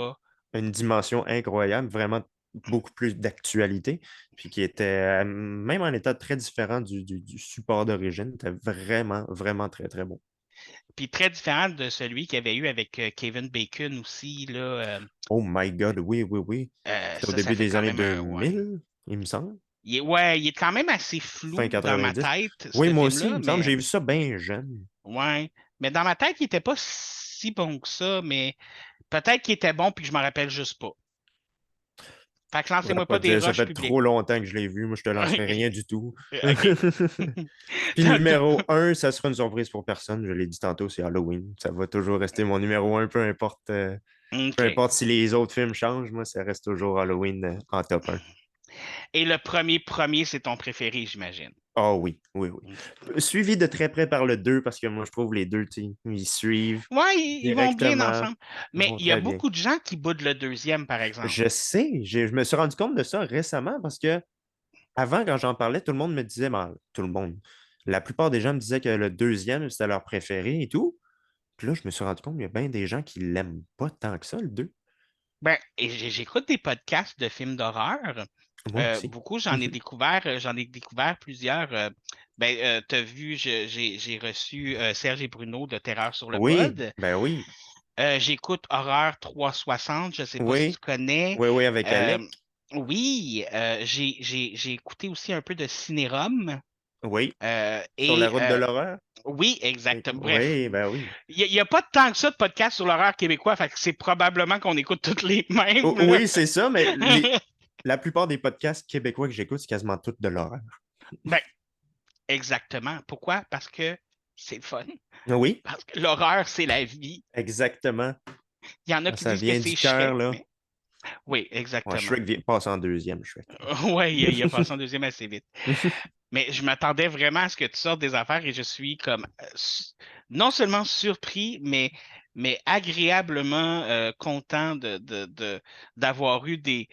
Speaker 2: pas.
Speaker 3: une dimension incroyable, vraiment beaucoup plus d'actualité, puis qui était, même en état très différent du support d'origine, était vraiment, vraiment très, très bon.
Speaker 2: Puis très différent de celui qu'il y avait eu avec Kevin Bacon aussi, là.
Speaker 3: Oh my God, oui, oui, oui. C'était au
Speaker 2: Ça
Speaker 3: début
Speaker 2: fait
Speaker 3: des
Speaker 2: quand
Speaker 3: années
Speaker 2: même un. Ouais.
Speaker 3: 2000, il me semble.
Speaker 2: Ouais, il est quand même assez
Speaker 3: Fin
Speaker 2: flou dans ma
Speaker 3: 90.
Speaker 2: tête,
Speaker 3: Oui,
Speaker 2: ce
Speaker 3: moi aussi, il
Speaker 2: film-là,
Speaker 3: me semble,
Speaker 2: mais
Speaker 3: j'ai vu ça bien jeune.
Speaker 2: ouais. Mais dans ma tête, il était pas si bon que ça, mais peut-être qu'il était bon puis que je m'en rappelle juste pas. Fait que
Speaker 3: Je pourrais
Speaker 2: lancez-moi
Speaker 3: pas
Speaker 2: pas des
Speaker 3: dire, ça
Speaker 2: rushs
Speaker 3: fait
Speaker 2: publics.
Speaker 3: trop longtemps que je l'ai vu, moi je te lancerai rien du tout.
Speaker 2: OK.
Speaker 3: Puis le numéro un, ça sera une surprise pour personne, je l'ai dit tantôt, c'est Halloween. Ça va toujours rester mon numéro un, peu
Speaker 2: OK.
Speaker 3: importe si les autres films changent, moi, ça reste toujours Halloween en top 1.
Speaker 2: Et le premier, c'est ton préféré, j'imagine.
Speaker 3: Ah oui, oui, oui.
Speaker 2: OK.
Speaker 3: Suivi de très près par le 2 parce que moi, je trouve les deux, tu sais, ils suivent
Speaker 2: Ouais, ils vont bien
Speaker 3: directement.
Speaker 2: ensemble.
Speaker 3: Ils
Speaker 2: Mais
Speaker 3: vont
Speaker 2: il y a
Speaker 3: très bien.
Speaker 2: beaucoup de gens qui boudent le deuxième, par exemple.
Speaker 3: Je sais, je me suis rendu compte de ça récemment parce que avant, quand j'en parlais, tout le monde me disait, ben, tout le monde, la plupart des gens me disaient que le deuxième, c'était leur préféré et tout. Puis là, je me suis rendu compte qu'il y a bien des gens qui l'aiment pas tant que ça, le 2.
Speaker 2: Ben, et j'écoute des podcasts de films d'horreur.
Speaker 3: Moi aussi.
Speaker 2: Beaucoup, j'en ai découvert plusieurs. T'as vu, j'ai reçu Serge et Bruno de Terreur sur le
Speaker 3: Oui,
Speaker 2: pod.
Speaker 3: ben oui.
Speaker 2: J'écoute Horreur 360, je ne sais pas si tu
Speaker 3: Oui,
Speaker 2: connais.
Speaker 3: oui, oui, avec
Speaker 2: Euh,
Speaker 3: Alec.
Speaker 2: oui, j'ai écouté aussi un peu de Cinérum.
Speaker 3: Oui,
Speaker 2: Euh,
Speaker 3: sur la
Speaker 2: et
Speaker 3: route de
Speaker 2: euh,
Speaker 3: l'horreur.
Speaker 2: oui, exactement. Bref,
Speaker 3: Oui, ben oui.
Speaker 2: il n'y a pas tant que ça de podcasts sur l'horreur québécois, fait que c'est probablement qu'on écoute toutes les mêmes, là.
Speaker 3: Oui, c'est ça, mais la plupart des podcasts québécois que j'écoute, c'est quasiment toutes de l'horreur.
Speaker 2: Ben, exactement. Pourquoi? Parce que c'est le fun.
Speaker 3: Oui,
Speaker 2: Parce que l'horreur, c'est la vie.
Speaker 3: exactement.
Speaker 2: Il y en a
Speaker 3: Quand
Speaker 2: qui
Speaker 3: ça
Speaker 2: disent que
Speaker 3: vient
Speaker 2: c'est
Speaker 3: du cœur,
Speaker 2: Shrek,
Speaker 3: là.
Speaker 2: mais oui,
Speaker 3: Ouais,
Speaker 2: exactement.
Speaker 3: Shrek passe en deuxième, Shrek.
Speaker 2: Ouais, il a passé en deuxième assez vite. Mais je m'attendais vraiment à ce que tu sortes des affaires et je suis comme non seulement surpris, mais agréablement content d'avoir eu des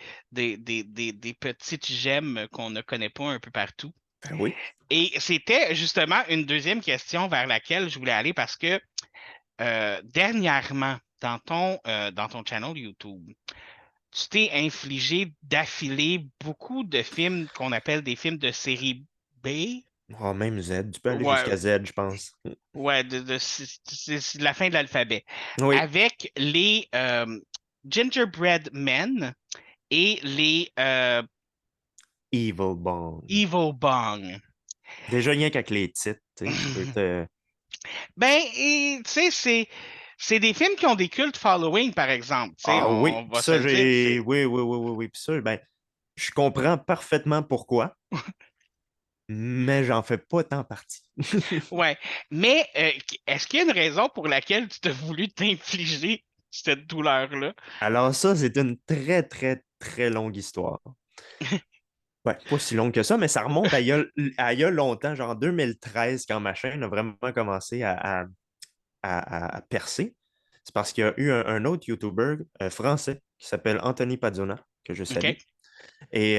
Speaker 2: petites gemmes qu'on ne connaît pas un peu partout.
Speaker 3: Ben oui.
Speaker 2: Et c'était justement une deuxième question vers laquelle je voulais aller parce que dernièrement, dans ton channel YouTube, tu t'es infligé d'affilée beaucoup de films qu'on appelle des films de série B.
Speaker 3: Oh, même Z, tu peux aller
Speaker 2: Ouais,
Speaker 3: jusqu'à Z, je pense.
Speaker 2: ouais, c'est la fin de l'alphabet.
Speaker 3: Oui.
Speaker 2: Avec les Gingerbread Men et les
Speaker 3: Evil Bong.
Speaker 2: Evil Bong.
Speaker 3: Déjà, rien qu'avec les titres, tu peux te.
Speaker 2: Ben, tu sais, c'est des films qui ont des cultes following, par exemple. Tu sais,
Speaker 3: Ah oui,
Speaker 2: on
Speaker 3: puis
Speaker 2: va se
Speaker 3: ça,
Speaker 2: le dire.
Speaker 3: j'ai. Oui, oui, oui, oui, oui. Puis ça, ben, je comprends parfaitement pourquoi, mais j'en fais pas tant partie.
Speaker 2: Ouais. Mais est-ce qu'il y a une raison pour laquelle tu t'as voulu t'infliger cette douleur-là?
Speaker 3: Alors ça, c'est une très, très, très longue histoire. Ouais, pas si longue que ça, mais ça remonte à il y a longtemps, genre en 2013, quand ma chaîne a vraiment commencé à percer. C'est parce qu'il y a eu un autre YouTuber français qui s'appelle Anthony Paduna, que je salue.
Speaker 2: OK.
Speaker 3: Et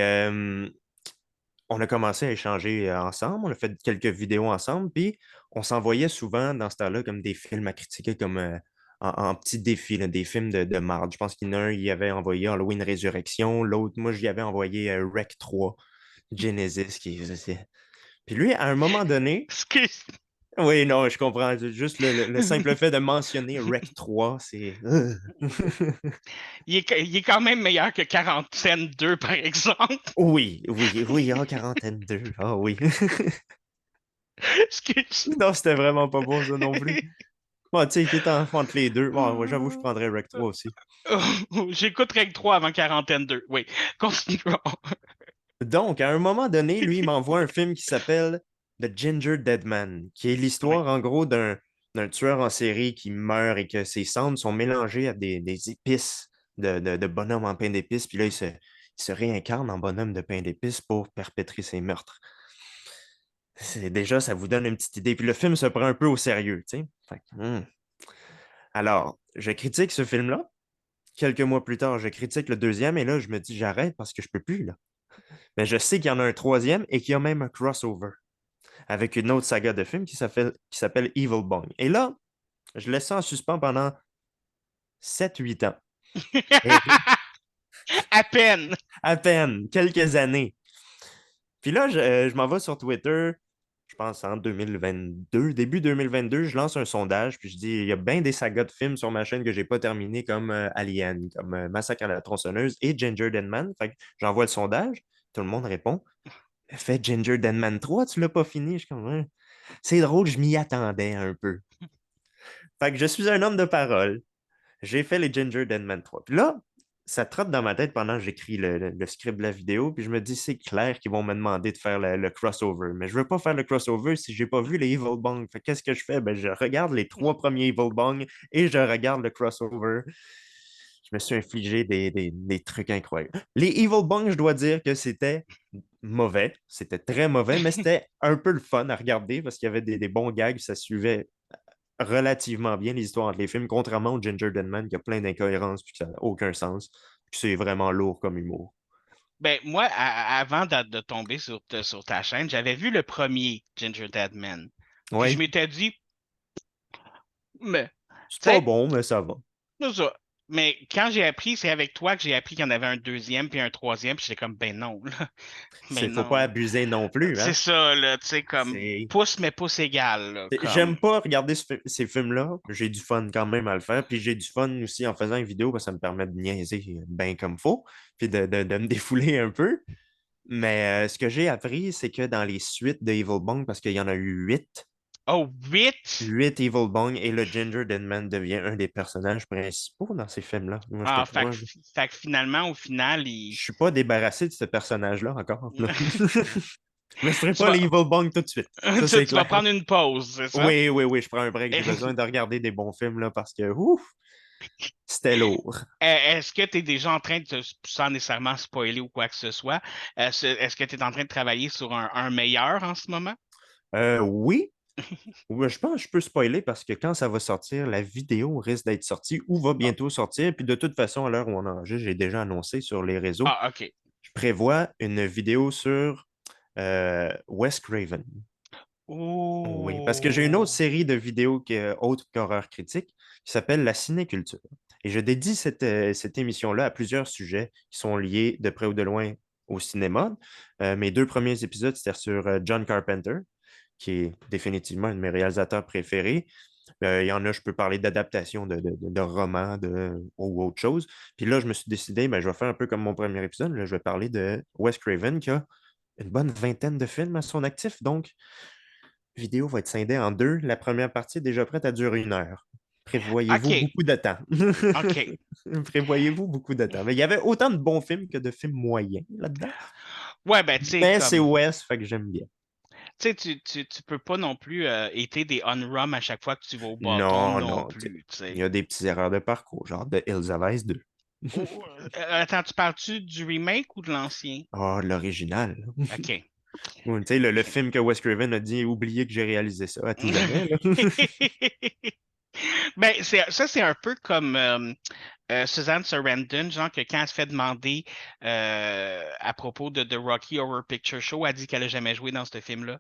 Speaker 3: on a commencé à échanger ensemble, on a fait quelques vidéos ensemble, puis on s'envoyait souvent dans ce temps-là comme des films à critiquer comme en petits défis, là, des films de marde. Je pense qu'il y en a un, il avait envoyé Halloween Résurrection, l'autre, moi, j'y avais envoyé Rec 3, Genesis, Puis lui, à un moment donné,
Speaker 2: Excuse.
Speaker 3: Oui, non, je comprends. Juste le simple fait de mentionner Rec 3, c'est.
Speaker 2: Il est quand même meilleur que Quarantaine 2, par exemple.
Speaker 3: Oui, oui, oui, ah, quarantaine 2. Ah oui.
Speaker 2: Excuse.
Speaker 3: Non, c'était vraiment pas bon, ça non plus. Bon, tu sais, t'es entre les deux. Bon, ouais, j'avoue, je prendrais Rec 3 aussi.
Speaker 2: J'écoute Règle 3 avant Quarantaine 2. Oui, continuons.
Speaker 3: Donc, à un moment donné, lui, il m'envoie un film qui s'appelle The Ginger Dead Man, qui est
Speaker 2: Oui.
Speaker 3: l'histoire, en gros, d'un tueur en série qui meurt et que ses cendres sont mélangées à des épices de bonhomme en pain d'épices. Puis là, il se réincarne en bonhomme de pain d'épices pour perpétrer ses meurtres. Déjà, ça vous donne une petite idée. Puis le film se prend un peu au sérieux, tu sais. Alors, je critique ce film-là. Quelques mois plus tard, je critique le deuxième et là, je me dis, j'arrête parce que je peux plus, là. Mais je sais qu'il y en a un troisième et qu'il y a même un crossover avec une autre saga de films qui s'appelle Evil Bong. Et là, je laisse ça en suspens pendant 7-8 ans. Et
Speaker 2: À peine.
Speaker 3: à peine, quelques années. Puis là, je m'en vais sur Twitter, je pense en 2022, début 2022, je lance un sondage, puis je dis, il y a bien des sagas de films sur ma chaîne que j'ai pas terminé, comme Alien, comme Massacre à la tronçonneuse et Ginger Deadman. Fait que j'envoie le sondage, tout le monde répond. Fait Ginger Deadman 3, tu l'as pas fini? Je suis comme, ouais. C'est drôle, je m'y attendais un peu. Fait que je suis un homme de parole. J'ai fait les Ginger Deadman 3. Puis là, ça trotte dans ma tête pendant que j'écris le script de la vidéo, puis je me dis, c'est clair qu'ils vont me demander de faire le crossover. Mais je veux pas faire le crossover si j'ai pas vu les Evil Bong. Fait qu'est-ce que je fais? Ben, je regarde les 3 premiers Evil Bong et je regarde le crossover. Je me suis infligé des trucs incroyables. Les Evil Bong, je dois dire que c'était mauvais. C'était très mauvais, mais c'était un peu le fun à regarder parce qu'il y avait des bons gags, ça suivait relativement bien les histoires entre les films, contrairement au Ginger Deadman qui a plein d'incohérences puis que ça n'a aucun sens. Puis c'est vraiment lourd comme humour.
Speaker 2: Ben, moi, avant de tomber sur ta chaîne, j'avais vu le premier Ginger Dead Man. Puis je
Speaker 3: Oui,
Speaker 2: m'étais dit, mais,
Speaker 3: c'est
Speaker 2: tu
Speaker 3: pas
Speaker 2: sais,
Speaker 3: bon, mais ça va.
Speaker 2: c'est ça. Mais quand j'ai appris, c'est avec toi que j'ai appris qu'il y en avait un deuxième puis un troisième, puis j'étais comme, ben non, là. Ben
Speaker 3: Faut pas
Speaker 2: non.
Speaker 3: abuser non plus,
Speaker 2: C'est
Speaker 3: hein?
Speaker 2: ça, là, tu sais, comme
Speaker 3: C'est
Speaker 2: pouce, mais pouce égal, là,
Speaker 3: J'aime
Speaker 2: comme.
Speaker 3: pas regarder ces films-là. J'ai du fun quand même à le faire. Puis j'ai du fun aussi en faisant une vidéo parce que ça me permet de niaiser bien comme faut. Puis de me défouler un peu. Mais ce que j'ai appris, c'est que dans les suites de Evil Bong, parce qu'il y en a eu 8,
Speaker 2: Oh, 8?
Speaker 3: 8 Evil Bong et le Ginger Deadman devient un des personnages principaux dans ces films-là.
Speaker 2: Ah, fait que finalement, au final,
Speaker 3: Je suis pas débarrassé de ce personnage-là encore. Je me ferai
Speaker 2: tu
Speaker 3: pas
Speaker 2: vas...
Speaker 3: les Evil Bong tout de suite. Ça, c'est
Speaker 2: tu vas
Speaker 3: clair.
Speaker 2: prendre une pause, c'est ça?
Speaker 3: Oui, oui, oui, je prends un break. J'ai besoin de regarder des bons films là, parce que ouf, c'était lourd.
Speaker 2: Est-ce que tu es déjà en train de, sans nécessairement spoiler ou quoi que ce soit, est-ce que tu es en train de travailler sur un meilleur en ce moment?
Speaker 3: Oui, ouais, je pense que je peux spoiler parce que quand ça va sortir, la vidéo risque d'être sortie ou va
Speaker 2: Ah,
Speaker 3: bientôt sortir. Puis de toute façon, à l'heure où on enregistre, j'ai déjà annoncé sur les réseaux.
Speaker 2: ah, OK.
Speaker 3: Je prévois une vidéo sur Wes Craven. Oui, parce que j'ai une autre
Speaker 2: Oh.
Speaker 3: série de vidéos autre qu'horreur critique qui s'appelle La Cinéculture. Et je dédie cette émission-là à plusieurs sujets qui sont liés de près ou de loin au cinéma. Mes 2 premiers épisodes, c'était sur John Carpenter, qui est définitivement un de mes réalisateurs préférés. Il y en a, je peux parler d'adaptation de romans ou autre chose. Puis là, je me suis décidé, ben, je vais faire un peu comme mon premier épisode. Là, je vais parler de Wes Craven, qui a une bonne vingtaine de films à son actif. Donc, la vidéo va être scindée en deux. La première partie est déjà prête à durer 1 heure. Prévoyez-vous
Speaker 2: OK.
Speaker 3: beaucoup de temps.
Speaker 2: OK.
Speaker 3: Prévoyez-vous beaucoup de temps. Mais il y avait autant de bons films que de films moyens là-dedans.
Speaker 2: Ouais, ben, tu sais,
Speaker 3: Mais c'est
Speaker 2: comme.
Speaker 3: Wes, fait que j'aime bien.
Speaker 2: Tu sais, tu peux pas non plus été des on-rum à chaque fois que tu vas au bâton
Speaker 3: Non,
Speaker 2: non
Speaker 3: non,
Speaker 2: plus, tu
Speaker 3: il
Speaker 2: sais.
Speaker 3: y a des petites erreurs de parcours, genre de Hills of Ice 2.
Speaker 2: Attends, tu parles-tu du remake ou de l'ancien?
Speaker 3: Ah, l'original.
Speaker 2: OK.
Speaker 3: Ou, tu sais, le film que Wes Craven a dit, oubliez que j'ai réalisé ça à tout jamais, là.
Speaker 2: Ben, ça, c'est un peu comme Suzanne Sarandon, genre que quand elle se fait demander à propos de The Rocky Horror Picture Show, elle dit qu'elle a jamais joué dans ce film-là.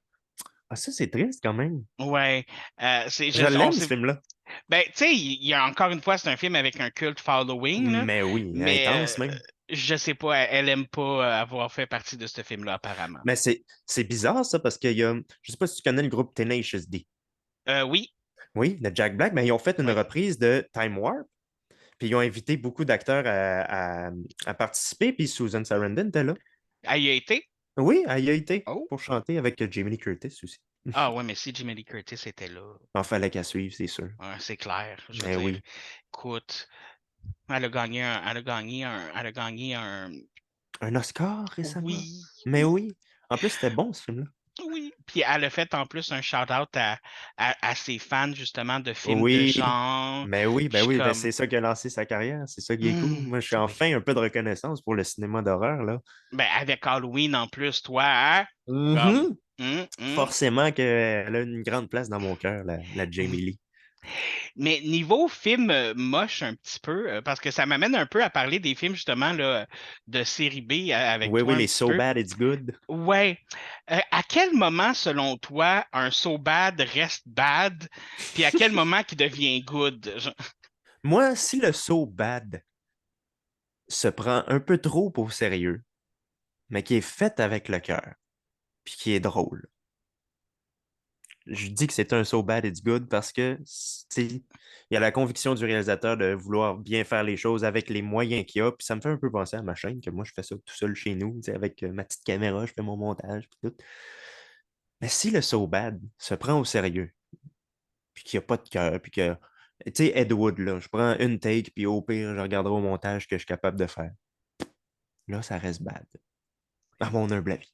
Speaker 3: Ah, ça, c'est triste quand même.
Speaker 2: Ouais,
Speaker 3: Je l'aime, ce film-là.
Speaker 2: ben, tu sais, il y a encore une fois, c'est un film avec un culte following, là,
Speaker 3: Mais oui,
Speaker 2: mais
Speaker 3: intense même.
Speaker 2: je sais pas, elle aime pas avoir fait partie de ce film-là, apparemment.
Speaker 3: Mais c'est bizarre, ça, parce qu'il y a. Je sais pas si tu connais le groupe Tenacious D.
Speaker 2: Oui.
Speaker 3: Oui, de Jack Black. Mais ils ont fait une
Speaker 2: Oui.
Speaker 3: reprise de Time Warp. Puis ils ont invité beaucoup d'acteurs à participer. Puis Susan Sarandon était là.
Speaker 2: Elle y a été?
Speaker 3: Oui, elle y a été
Speaker 2: Oh.
Speaker 3: pour chanter avec Jamie Lee Curtis aussi.
Speaker 2: Ah ouais, mais si Jamie Lee Curtis était là,
Speaker 3: Il fallait qu'elle suive, c'est sûr.
Speaker 2: c'est clair. Je veux
Speaker 3: Mais
Speaker 2: dire,
Speaker 3: oui.
Speaker 2: écoute, elle a gagné un.
Speaker 3: Un Oscar récemment.
Speaker 2: Oui,
Speaker 3: Mais
Speaker 2: oui,
Speaker 3: oui. En plus, c'était bon ce film-là.
Speaker 2: oui. Puis elle a fait en plus un shout-out à ses fans justement de films de
Speaker 3: Oui.
Speaker 2: genre.
Speaker 3: Mais oui,
Speaker 2: Puis je
Speaker 3: ben
Speaker 2: suis
Speaker 3: oui, ben
Speaker 2: comme,
Speaker 3: c'est ça qui a lancé sa carrière. C'est ça qui est cool. Moi, je suis
Speaker 2: oui.
Speaker 3: enfin un peu de reconnaissance pour le cinéma d'horreur, là.
Speaker 2: Ben avec Halloween en plus, toi, hein? Comme,
Speaker 3: Mhm.
Speaker 2: hum, hum.
Speaker 3: Forcément qu'elle a une grande place dans mon cœur, la Jamie Lee.
Speaker 2: Mais niveau film moche un petit peu, parce que ça m'amène un peu à parler des films justement là, de série B avec
Speaker 3: Oui, oui,
Speaker 2: toi un
Speaker 3: les
Speaker 2: petit
Speaker 3: So
Speaker 2: peu.
Speaker 3: Bad It's Good.
Speaker 2: Ouais. À quel moment, selon toi, un so bad reste bad, puis à quel moment qu'il devient good?
Speaker 3: Moi, si le So Bad se prend un peu trop au sérieux, mais qui est fait avec le cœur, puis qui est drôle, je dis que c'est un So Bad It's Good parce que, tu sais, il y a la conviction du réalisateur de vouloir bien faire les choses avec les moyens qu'il a, puis ça me fait un peu penser à ma chaîne, que moi, je fais ça tout seul chez nous, tu sais, avec ma petite caméra, je fais mon montage, puis tout. Mais si le So Bad se prend au sérieux, puis qu'il n'y a pas de cœur, puis que, tu sais, Ed Wood, là, je prends une take, puis au pire, je regarderai au montage que je suis capable de faire. Là, ça reste bad, à mon humble avis.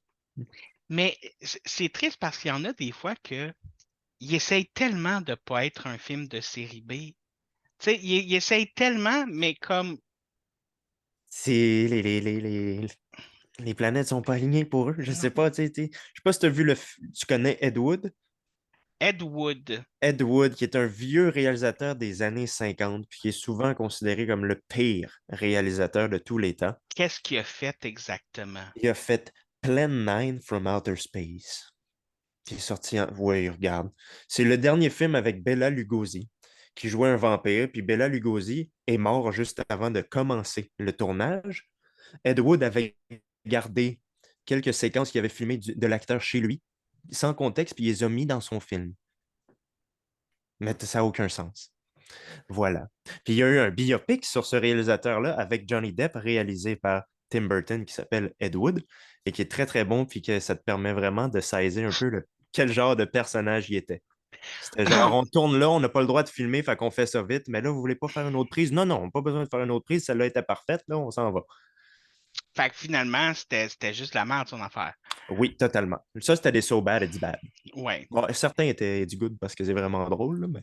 Speaker 2: Mais c'est triste parce qu'il y en a des fois que il essaye tellement de pas être un film de série B. Tu sais, il essaye tellement, mais comme
Speaker 3: C'est les planètes sont pas alignées pour eux. Je sais pas, je sais pas si tu as vu tu connais Ed Wood?
Speaker 2: Ed Wood.
Speaker 3: Ed Wood, qui est un vieux réalisateur des années 50, puis qui est souvent considéré comme le pire réalisateur de tous les temps.
Speaker 2: Qu'est-ce qu'il a fait exactement?
Speaker 3: Il a fait Plan 9 from Outer Space, qui est sorti en... Oui, regarde. C'est le dernier film avec Bela Lugosi, qui jouait un vampire, puis Bela Lugosi est mort juste avant de commencer le tournage. Ed Wood avait gardé quelques séquences qu'il avait filmées de l'acteur chez lui, sans contexte, puis il les a mis dans son film. Mais ça n'a aucun sens. Voilà. Puis il y a eu un biopic sur ce réalisateur-là avec Johnny Depp, réalisé par Tim Burton, qui s'appelle Ed Wood, et qui est très, très bon, puis que ça te permet vraiment de saisir un peu quel genre de personnage il était. C'était genre, on tourne là, on n'a pas le droit de filmer, fait qu'on fait ça vite, mais là, vous voulez pas faire une autre prise? Non, non, pas besoin de faire une autre prise, celle-là était parfaite, là, on s'en va.
Speaker 2: Fait que finalement, c'était juste la merde, son affaire.
Speaker 3: Oui, totalement. Ça, c'était des so bad, it's bad.
Speaker 2: Ouais.
Speaker 3: Bon, certains étaient du good parce que c'est vraiment drôle, là, mais...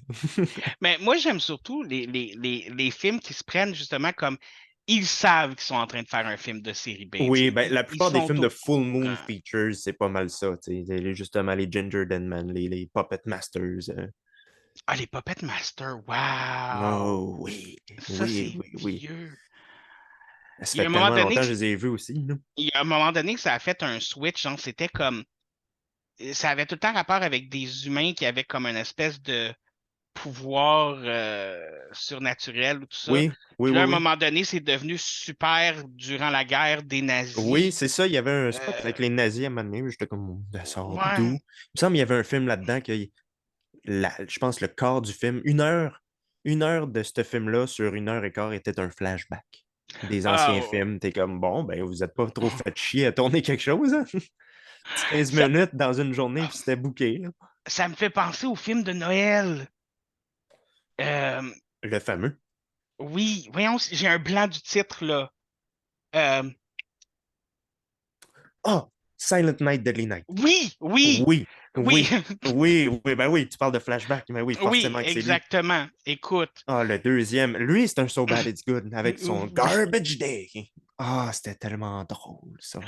Speaker 2: Mais moi, j'aime surtout les films qui se prennent justement comme ils savent qu'ils sont en train de faire un film de série B.
Speaker 3: Oui, ben, la
Speaker 2: Ils
Speaker 3: plupart des
Speaker 2: sont
Speaker 3: films
Speaker 2: au
Speaker 3: de Full Moon
Speaker 2: courant.
Speaker 3: Features, c'est pas mal ça. Justement, les Ginger Denman, les Puppet Masters.
Speaker 2: Ah, les Puppet Master, wow!
Speaker 3: Oh oui,
Speaker 2: Ça,
Speaker 3: oui,
Speaker 2: c'est
Speaker 3: oui, oui.
Speaker 2: vieux.
Speaker 3: Ça
Speaker 2: Il y a
Speaker 3: fait
Speaker 2: un moment
Speaker 3: tellement
Speaker 2: donné
Speaker 3: longtemps
Speaker 2: que,
Speaker 3: que je les ai vus aussi, là.
Speaker 2: il y a un moment donné que ça a fait un switch, genre, c'était comme, ça avait tout le temps rapport avec des humains qui avaient comme une espèce de pouvoir surnaturel ou tout ça.
Speaker 3: Oui, oui,
Speaker 2: Puis là, à
Speaker 3: oui,
Speaker 2: un
Speaker 3: oui.
Speaker 2: moment donné, c'est devenu super durant la guerre des
Speaker 3: Oui,
Speaker 2: nazis.
Speaker 3: c'est ça. Il y avait un spot
Speaker 2: Euh,
Speaker 3: avec les nazis à un moment donné. J'étais comme, ça sort d'où?
Speaker 2: ouais.
Speaker 3: Il me semble qu'il y avait un film là-dedans que je pense le quart du film, une heure de ce film-là sur une heure et quart était un flashback des anciens
Speaker 2: Oh.
Speaker 3: films. T'es comme, bon, ben, vous êtes pas trop fait chier à tourner quelque chose, hein? 15
Speaker 2: Ça,
Speaker 3: minutes dans une journée, puis c'était booké, là.
Speaker 2: ça me fait penser au film de Noël. Euh,
Speaker 3: Le fameux.
Speaker 2: oui, voyons, j'ai un blanc du titre, là. Euh,
Speaker 3: Ah! Silent Night, Deadly Night.
Speaker 2: oui, oui,
Speaker 3: Oui,
Speaker 2: oui,
Speaker 3: oui, oui, oui, ben oui, tu parles de flashback, mais oui,
Speaker 2: oui,
Speaker 3: forcément que c'est lui.
Speaker 2: exactement. Écoute.
Speaker 3: Ah, le deuxième, lui, c'est un So Bad It's Good avec son Garbage Day. Ah, c'était tellement drôle, ça.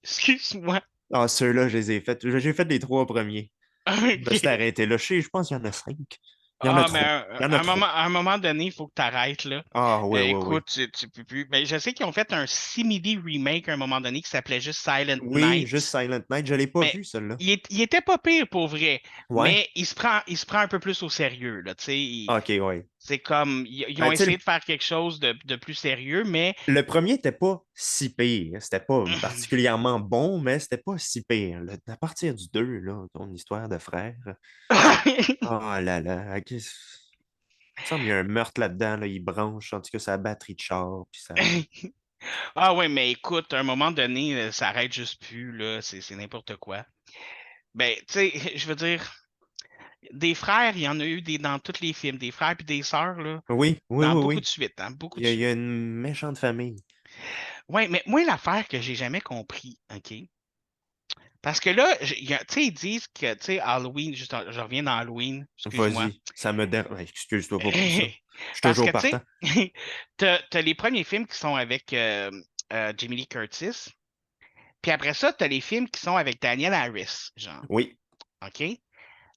Speaker 2: Excuse-moi.
Speaker 3: Ah, ceux-là, je les ai faits. J'ai fait les trois premiers. Je me suis
Speaker 2: OK.
Speaker 3: arrêté là. Je pense qu'il y en a cinq. Il y en a
Speaker 2: Ah, mais
Speaker 3: trop. Il y en a trop.
Speaker 2: à un moment donné, il faut que tu arrêtes, là.
Speaker 3: Ah, oui, oui, oui.
Speaker 2: Écoute, tu peux plus. Mais je sais qu'ils ont fait un simili remake à un moment donné qui s'appelait juste Silent
Speaker 3: Oui, juste
Speaker 2: Night.
Speaker 3: Silent Night. Je l'ai pas
Speaker 2: Mais
Speaker 3: vu, celui-là.
Speaker 2: il était pas pire pour vrai.
Speaker 3: Ouais.
Speaker 2: Mais il se prend un peu plus au sérieux, là. Tu sais,
Speaker 3: Ok, ouais.
Speaker 2: C'est comme, ils ont
Speaker 3: Ben, tu sais,
Speaker 2: essayé de faire quelque chose de plus sérieux, mais
Speaker 3: le premier n'était pas si pire. C'était pas particulièrement bon, mais c'était pas si pire. À partir du 2, là, ton histoire de frère. Oh là là. Il me semble qu'il y a un meurtre là-dedans. Là, il branche, en tout cas, sa batterie de char. Puis ça...
Speaker 2: Ah ouais, mais écoute, à un moment donné, ça arrête juste plus, là, c'est n'importe quoi. Ben, tu sais, je veux dire, des frères, il y en a eu dans tous les films, des frères puis des sœurs, là,
Speaker 3: Oui, oui,
Speaker 2: dans
Speaker 3: oui,
Speaker 2: beaucoup
Speaker 3: oui.
Speaker 2: de suites, hein, beaucoup
Speaker 3: Il
Speaker 2: de
Speaker 3: y a
Speaker 2: suites.
Speaker 3: une méchante famille.
Speaker 2: Ouais, mais moi, l'affaire que j'ai jamais compris, OK? Parce que là, tu sais, ils disent que, tu sais, Halloween, je reviens dans Halloween, excuse-moi.
Speaker 3: Vas-y, ça me dérange. Excuse-toi pas pour ça. Je suis
Speaker 2: Parce que,
Speaker 3: toujours
Speaker 2: tu
Speaker 3: partant.
Speaker 2: sais, t'as les premiers films qui sont avec Jamie Lee Curtis, puis après ça, t'as les films qui sont avec Daniel Harris, genre,
Speaker 3: Oui,
Speaker 2: OK?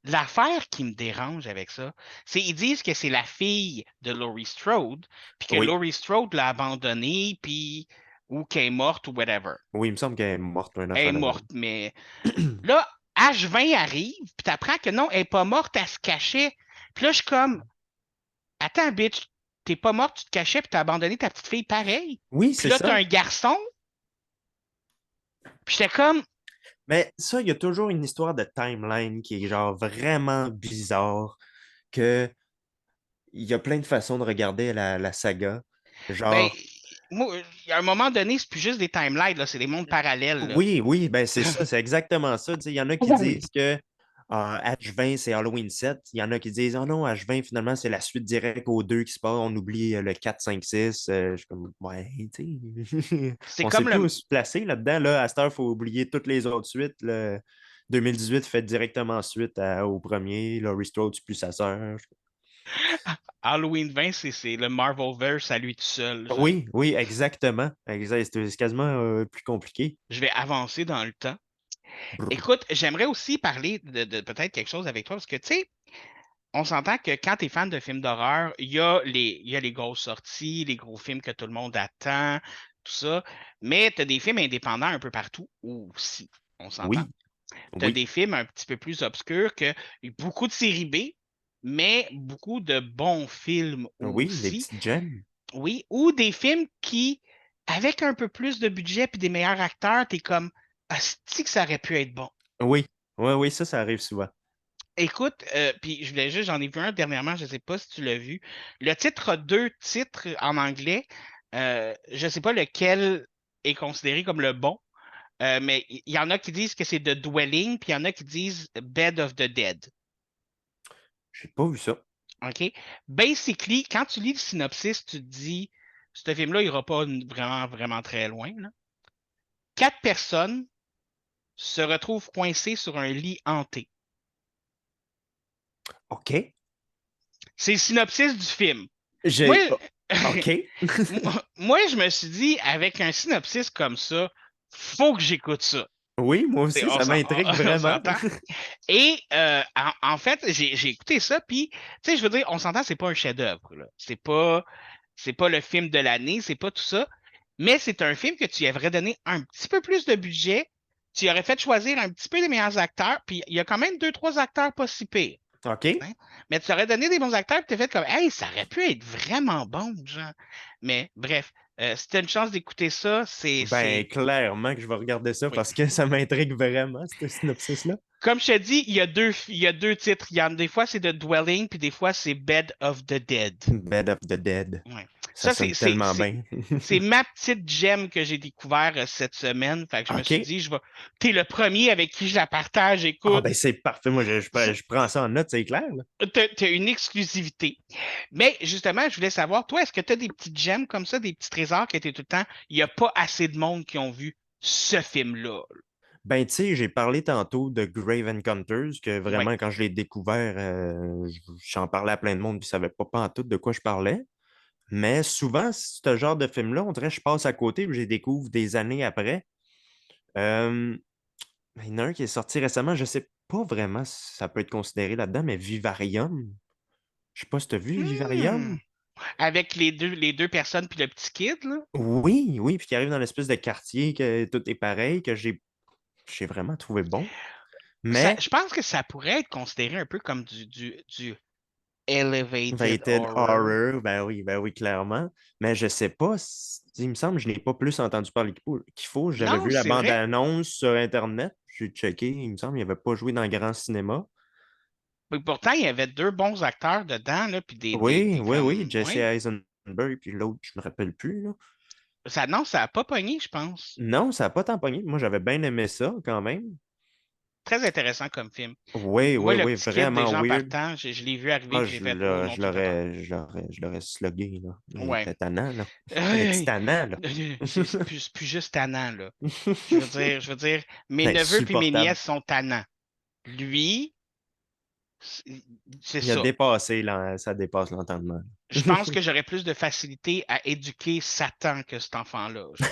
Speaker 2: L'affaire qui me dérange avec ça, c'est qu'ils disent que c'est la fille de Laurie Strode, puis que
Speaker 3: oui,
Speaker 2: Laurie Strode l'a abandonnée, puis ou qu'elle est morte ou whatever.
Speaker 3: oui, il me semble qu'elle est morte, une
Speaker 2: Elle est
Speaker 3: affaire de
Speaker 2: morte,
Speaker 3: même.
Speaker 2: mais là, H20 arrive, puis t'apprends que non, elle n'est pas morte, elle se cachait. Puis là, je suis comme, attends, bitch, t'es pas morte, tu te cachais, puis t'as abandonné ta petite fille pareil.
Speaker 3: Oui,
Speaker 2: Puis
Speaker 3: c'est
Speaker 2: là, t'as
Speaker 3: ça.
Speaker 2: un garçon, puis j'étais comme,
Speaker 3: Mais ça, il y a toujours une histoire de timeline qui est genre vraiment bizarre, que il y a plein de façons de regarder la saga.
Speaker 2: ben,
Speaker 3: Genre,
Speaker 2: moi, à un moment donné, c'est plus juste des timelines, là, c'est des mondes parallèles, là.
Speaker 3: oui, oui, ben c'est ça, c'est exactement ça. Tu sais, il y en a qui disent que H20, c'est Halloween 7. Il y en a qui disent, oh non, H20, finalement, c'est la suite directe aux deux qui se passe. On oublie le 4, 5, 6. Je suis comme, ouais, tu sais,
Speaker 2: C'est
Speaker 3: on sait
Speaker 2: comme
Speaker 3: plus où
Speaker 2: le.
Speaker 3: se placer là-dedans. Là, à cette heure, il faut oublier toutes les autres suites. Le 2018 fait directement suite au premier. Laurie Strode, c'est plus sa sœur.
Speaker 2: Halloween 20, c'est le Marvelverse à lui tout seul, genre.
Speaker 3: Oui, oui, exactement. C'est quasiment plus compliqué.
Speaker 2: Je vais avancer dans le temps.
Speaker 3: Brr.
Speaker 2: Écoute, j'aimerais aussi parler de peut-être quelque chose avec toi, parce que, tu sais, on s'entend que quand tu es fan de films d'horreur, il y a les grosses sorties, les gros films que tout le monde attend, tout ça. Mais tu as des films indépendants un peu partout aussi. On s'entend.
Speaker 3: Oui,
Speaker 2: Tu as
Speaker 3: oui,
Speaker 2: des films un petit peu plus obscurs que beaucoup de séries B, mais beaucoup de bons films
Speaker 3: oui, des
Speaker 2: aussi.
Speaker 3: petites gemmes.
Speaker 2: Oui. Ou des films qui, avec un peu plus de budget et des meilleurs acteurs, tu es comme, asti que ça aurait pu être bon.
Speaker 3: Oui, oui, oui, ça arrive souvent.
Speaker 2: Écoute, puis je voulais juste, j'en ai vu un dernièrement, je ne sais pas si tu l'as vu. Le titre a deux titres en anglais. Je ne sais pas lequel est considéré comme le bon, mais il y en a qui disent que c'est The Dwelling, puis il y en a qui disent Bed of the Dead.
Speaker 3: J'ai pas vu ça.
Speaker 2: OK? Basically, quand tu lis le synopsis, tu te dis, ce film-là, il ira pas vraiment, vraiment très loin, là. 4 personnes se retrouvent coincées sur un lit hanté.
Speaker 3: OK.
Speaker 2: C'est le synopsis du film. Moi,
Speaker 3: J'ai. OK.
Speaker 2: moi, je me suis dit, avec un synopsis comme ça, faut que j'écoute ça.
Speaker 3: Oui, moi aussi, ça m'intrigue
Speaker 2: On
Speaker 3: vraiment.
Speaker 2: s'entend. Et en fait, j'ai écouté ça, puis, tu sais, je veux dire, on s'entend, c'est pas un chef-d'œuvre, là. C'est pas le film de l'année, c'est pas tout ça. Mais c'est un film que tu y aurais donné un petit peu plus de budget, tu y aurais fait choisir un petit peu les meilleurs acteurs, puis il y a quand même deux, trois acteurs pas si pires.
Speaker 3: OK.
Speaker 2: Hein. Mais tu aurais donné des bons acteurs, puis tu fait comme, hey, ça aurait pu être vraiment bon, genre. Mais bref, si tu as une chance d'écouter ça,
Speaker 3: Ben, clairement que je vais regarder ça
Speaker 2: oui.
Speaker 3: parce que ça m'intrigue vraiment, ce synopsis-là.
Speaker 2: Comme je te dis, il y a deux titres. Des fois, c'est The Dwelling, puis des fois, c'est Bed of the Dead.
Speaker 3: Bed of the Dead.
Speaker 2: Ouais.
Speaker 3: Ça
Speaker 2: Ça,
Speaker 3: sonne tellement bien.
Speaker 2: c'est ma petite gemme que j'ai découvert cette semaine. Fait que je me suis
Speaker 3: OK.
Speaker 2: dit, t'es le premier avec qui je la partage.
Speaker 3: Ah,
Speaker 2: Écoute,
Speaker 3: ben, c'est parfait. Moi, je prends ça en note, c'est clair, là.
Speaker 2: t'as une exclusivité. Mais justement, je voulais savoir, toi, est-ce que t'as des petites gemmes comme ça, des petits trésors qui étaient tout le temps, il n'y a pas assez de monde qui ont vu ce film-là.
Speaker 3: Ben, tu sais, j'ai parlé tantôt de Grave Encounters, que
Speaker 2: Oui.
Speaker 3: vraiment, quand je l'ai découvert, j'en parlais à plein de monde, puis ils ne savaient pas pantoute de quoi je parlais. Mais souvent, ce genre de film-là, on dirait que je passe à côté, puis je les découvre des années après. Euh, il y en a un qui est sorti récemment, je ne sais pas vraiment si ça peut être considéré là-dedans, mais Vivarium. Je sais pas si tu as vu
Speaker 2: Hmm.
Speaker 3: Vivarium.
Speaker 2: Avec les deux personnes puis le petit kid, là.
Speaker 3: Oui, oui, puis qui arrive dans l'espèce de quartier que tout est pareil, que j'ai vraiment trouvé bon.
Speaker 2: Ça,
Speaker 3: Mais
Speaker 2: je pense que ça pourrait être considéré un peu comme du elevated
Speaker 3: Rated
Speaker 2: horror.
Speaker 3: horror, ben oui, clairement. Mais je sais pas, il me semble que je n'ai pas plus entendu parler qu'il faut. J'avais
Speaker 2: Non,
Speaker 3: vu la
Speaker 2: c'est vrai.
Speaker 3: bande-annonce sur Internet, j'ai checké, il me semble qu'il n'avait pas joué dans le grand cinéma.
Speaker 2: Mais pourtant, il y avait deux bons acteurs dedans, là, puis
Speaker 3: Oui,
Speaker 2: des
Speaker 3: oui, oui,
Speaker 2: comme.
Speaker 3: Jesse
Speaker 2: Oui.
Speaker 3: Eisenberg, puis l'autre, je me rappelle plus, là.
Speaker 2: Non, ça a pas pogné, je pense.
Speaker 3: Non, ça n'a pas tant pogné. Moi, j'avais bien aimé ça, quand même.
Speaker 2: Très intéressant comme film.
Speaker 3: Oui,
Speaker 2: Moi,
Speaker 3: oui,
Speaker 2: le
Speaker 3: oui,
Speaker 2: petit kid,
Speaker 3: vraiment
Speaker 2: déjà en
Speaker 3: weird.
Speaker 2: partant, je l'ai vu arriver,
Speaker 3: Ah,
Speaker 2: puis j'ai fait, oh non, tu t'attends.
Speaker 3: je l'aurais slugué, là. Il
Speaker 2: Ouais.
Speaker 3: était tannant, là. Il était
Speaker 2: Hey,
Speaker 3: tannant, là.
Speaker 2: c'est plus juste tannant, là. Je veux dire, mes neveux puis mes
Speaker 3: Insupportable.
Speaker 2: nièces sont tannants. Lui, c'est c'est
Speaker 3: Il a
Speaker 2: ça.
Speaker 3: dépassé, ça dépasse l'entendement.
Speaker 2: Je pense que j'aurais plus de facilité à éduquer Satan que cet enfant-là, genre.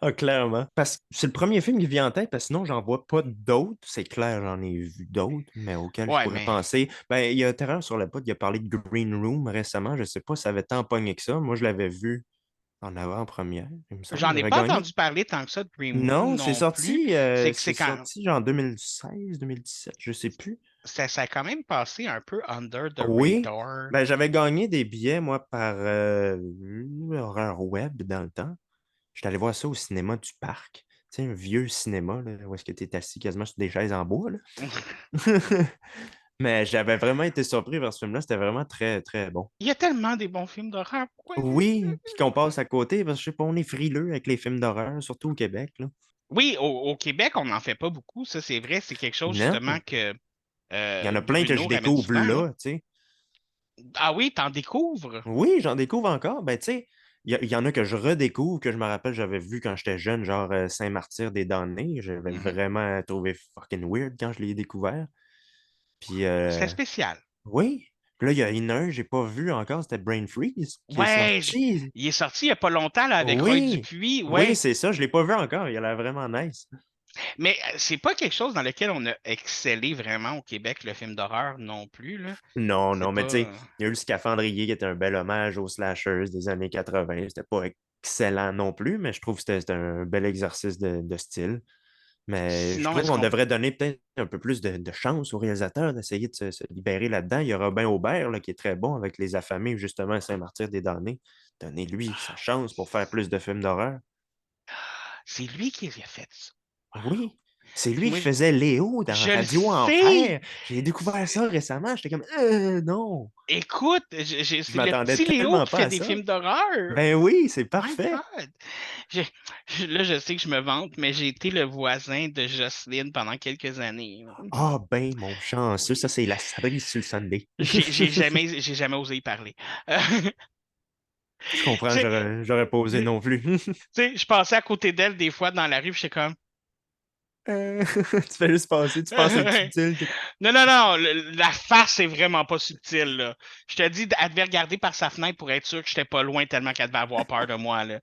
Speaker 3: Ah, clairement. Parce que c'est le premier film qui vient en tête, parce que sinon, j'en vois pas d'autres. C'est clair, j'en ai vu d'autres, mais auxquels je
Speaker 2: Ouais,
Speaker 3: pourrais
Speaker 2: mais
Speaker 3: penser. Ben, il y a Terreur sur la poudre, il a parlé de Green Room récemment. Je sais pas si ça avait tant pogné que ça. Moi, je l'avais vu en avant-première, il me semble.
Speaker 2: j'en
Speaker 3: Il
Speaker 2: ai
Speaker 3: avait
Speaker 2: pas
Speaker 3: gagné.
Speaker 2: entendu parler tant que ça de Dream Room
Speaker 3: Non,
Speaker 2: non plus.
Speaker 3: c'est
Speaker 2: C'est quand
Speaker 3: sorti genre en 2016, 2017, je sais plus.
Speaker 2: ça a quand même passé un peu under the
Speaker 3: Oui,
Speaker 2: radar.
Speaker 3: ben, j'avais gagné des billets, moi, par Horreur Web dans le temps. J'étais allé voir ça au cinéma du parc. Tu sais, un vieux cinéma, là, où est-ce que tu es assis quasiment sur des chaises en bois, là. Mais j'avais vraiment été surpris par ce film-là. C'était vraiment très, très bon.
Speaker 2: Il y a tellement des bons films d'horreur. Pourquoi?
Speaker 3: Oui, puis qu'on passe à côté, parce que je sais pas, on est frileux avec les films d'horreur, surtout au Québec, là.
Speaker 2: Oui, au Québec, on n'en fait pas beaucoup. Ça, c'est vrai. C'est quelque chose justement
Speaker 3: Non,
Speaker 2: que
Speaker 3: il y en a plein que je
Speaker 2: Bruno ramène
Speaker 3: découvre
Speaker 2: souvent, hein.
Speaker 3: là, tu sais.
Speaker 2: Ah oui, t'en découvres?
Speaker 3: Oui, j'en découvre encore. Ben, tu sais, il y en a que je redécouvre, que je me rappelle, j'avais vu quand j'étais jeune, genre Saint-Martyr des damnés. J'avais
Speaker 2: Mhm.
Speaker 3: vraiment trouvé fucking weird quand je l'ai découvert. Puis,
Speaker 2: C'était spécial.
Speaker 3: oui. Puis là, il y a une heure, j'ai pas vu encore, c'était Brain Freeze qui est
Speaker 2: Ouais,
Speaker 3: sorti.
Speaker 2: il est sorti il n'y a pas longtemps là, avec Roy
Speaker 3: Oui,
Speaker 2: Dupuis.
Speaker 3: oui,
Speaker 2: Ouais.
Speaker 3: c'est ça, je l'ai pas vu encore. Il a l'air vraiment nice.
Speaker 2: Mais c'est pas quelque chose dans lequel on a excellé vraiment au Québec, le film d'horreur non plus, là.
Speaker 3: Non,
Speaker 2: C'est
Speaker 3: non, mais tu sais,
Speaker 2: pas.
Speaker 3: il y a eu le Scaphandrier qui était un bel hommage aux slashers des années 80. C'était pas excellent non plus, mais je trouve que c'était un bel exercice de style. Mais je
Speaker 2: Sinon,
Speaker 3: trouve
Speaker 2: est-ce
Speaker 3: qu'on
Speaker 2: qu'on.
Speaker 3: devrait donner peut-être un peu plus de chance aux réalisateurs d'essayer de se libérer là-dedans. Il y a Robin Aubert là, qui est très bon avec Les Affamés, justement, à Saint-Martyr des damnés. Donnez-lui sa chance pour faire plus de films d'horreur.
Speaker 2: C'est lui qui a fait ça.
Speaker 3: Oui, c'est
Speaker 2: Puis
Speaker 3: lui qui
Speaker 2: moi,
Speaker 3: faisait Léo dans
Speaker 2: je le
Speaker 3: Radio
Speaker 2: sais!
Speaker 3: Enfer. J'ai découvert ça récemment. J'étais comme, non,
Speaker 2: Écoute,
Speaker 3: je
Speaker 2: c'est le
Speaker 3: m'attendais
Speaker 2: petit Léo
Speaker 3: tellement
Speaker 2: qui
Speaker 3: pas
Speaker 2: fait
Speaker 3: à
Speaker 2: des
Speaker 3: ça.
Speaker 2: films d'horreur.
Speaker 3: Ben oui, c'est
Speaker 2: My
Speaker 3: parfait.
Speaker 2: God! J'ai- Là, je sais que je me vante, mais j'ai été le voisin de Jocelyne pendant quelques années.
Speaker 3: Ah ben, mon chanceux, ça c'est la cerise sur le Sunday.
Speaker 2: J'ai jamais osé y parler.
Speaker 3: Je
Speaker 2: Tu
Speaker 3: comprends,
Speaker 2: sais,
Speaker 3: j'aurais pas osé non plus.
Speaker 2: je passais à côté d'elle des fois dans la rue, puis j'étais comme.
Speaker 3: Tu fais juste passer, tu passes être subtil.
Speaker 2: Non, non, non, la face est vraiment pas subtile, là. Je te dis, elle devait regarder par sa fenêtre pour être sûr que j'étais pas loin tellement qu'elle devait avoir peur de moi, là.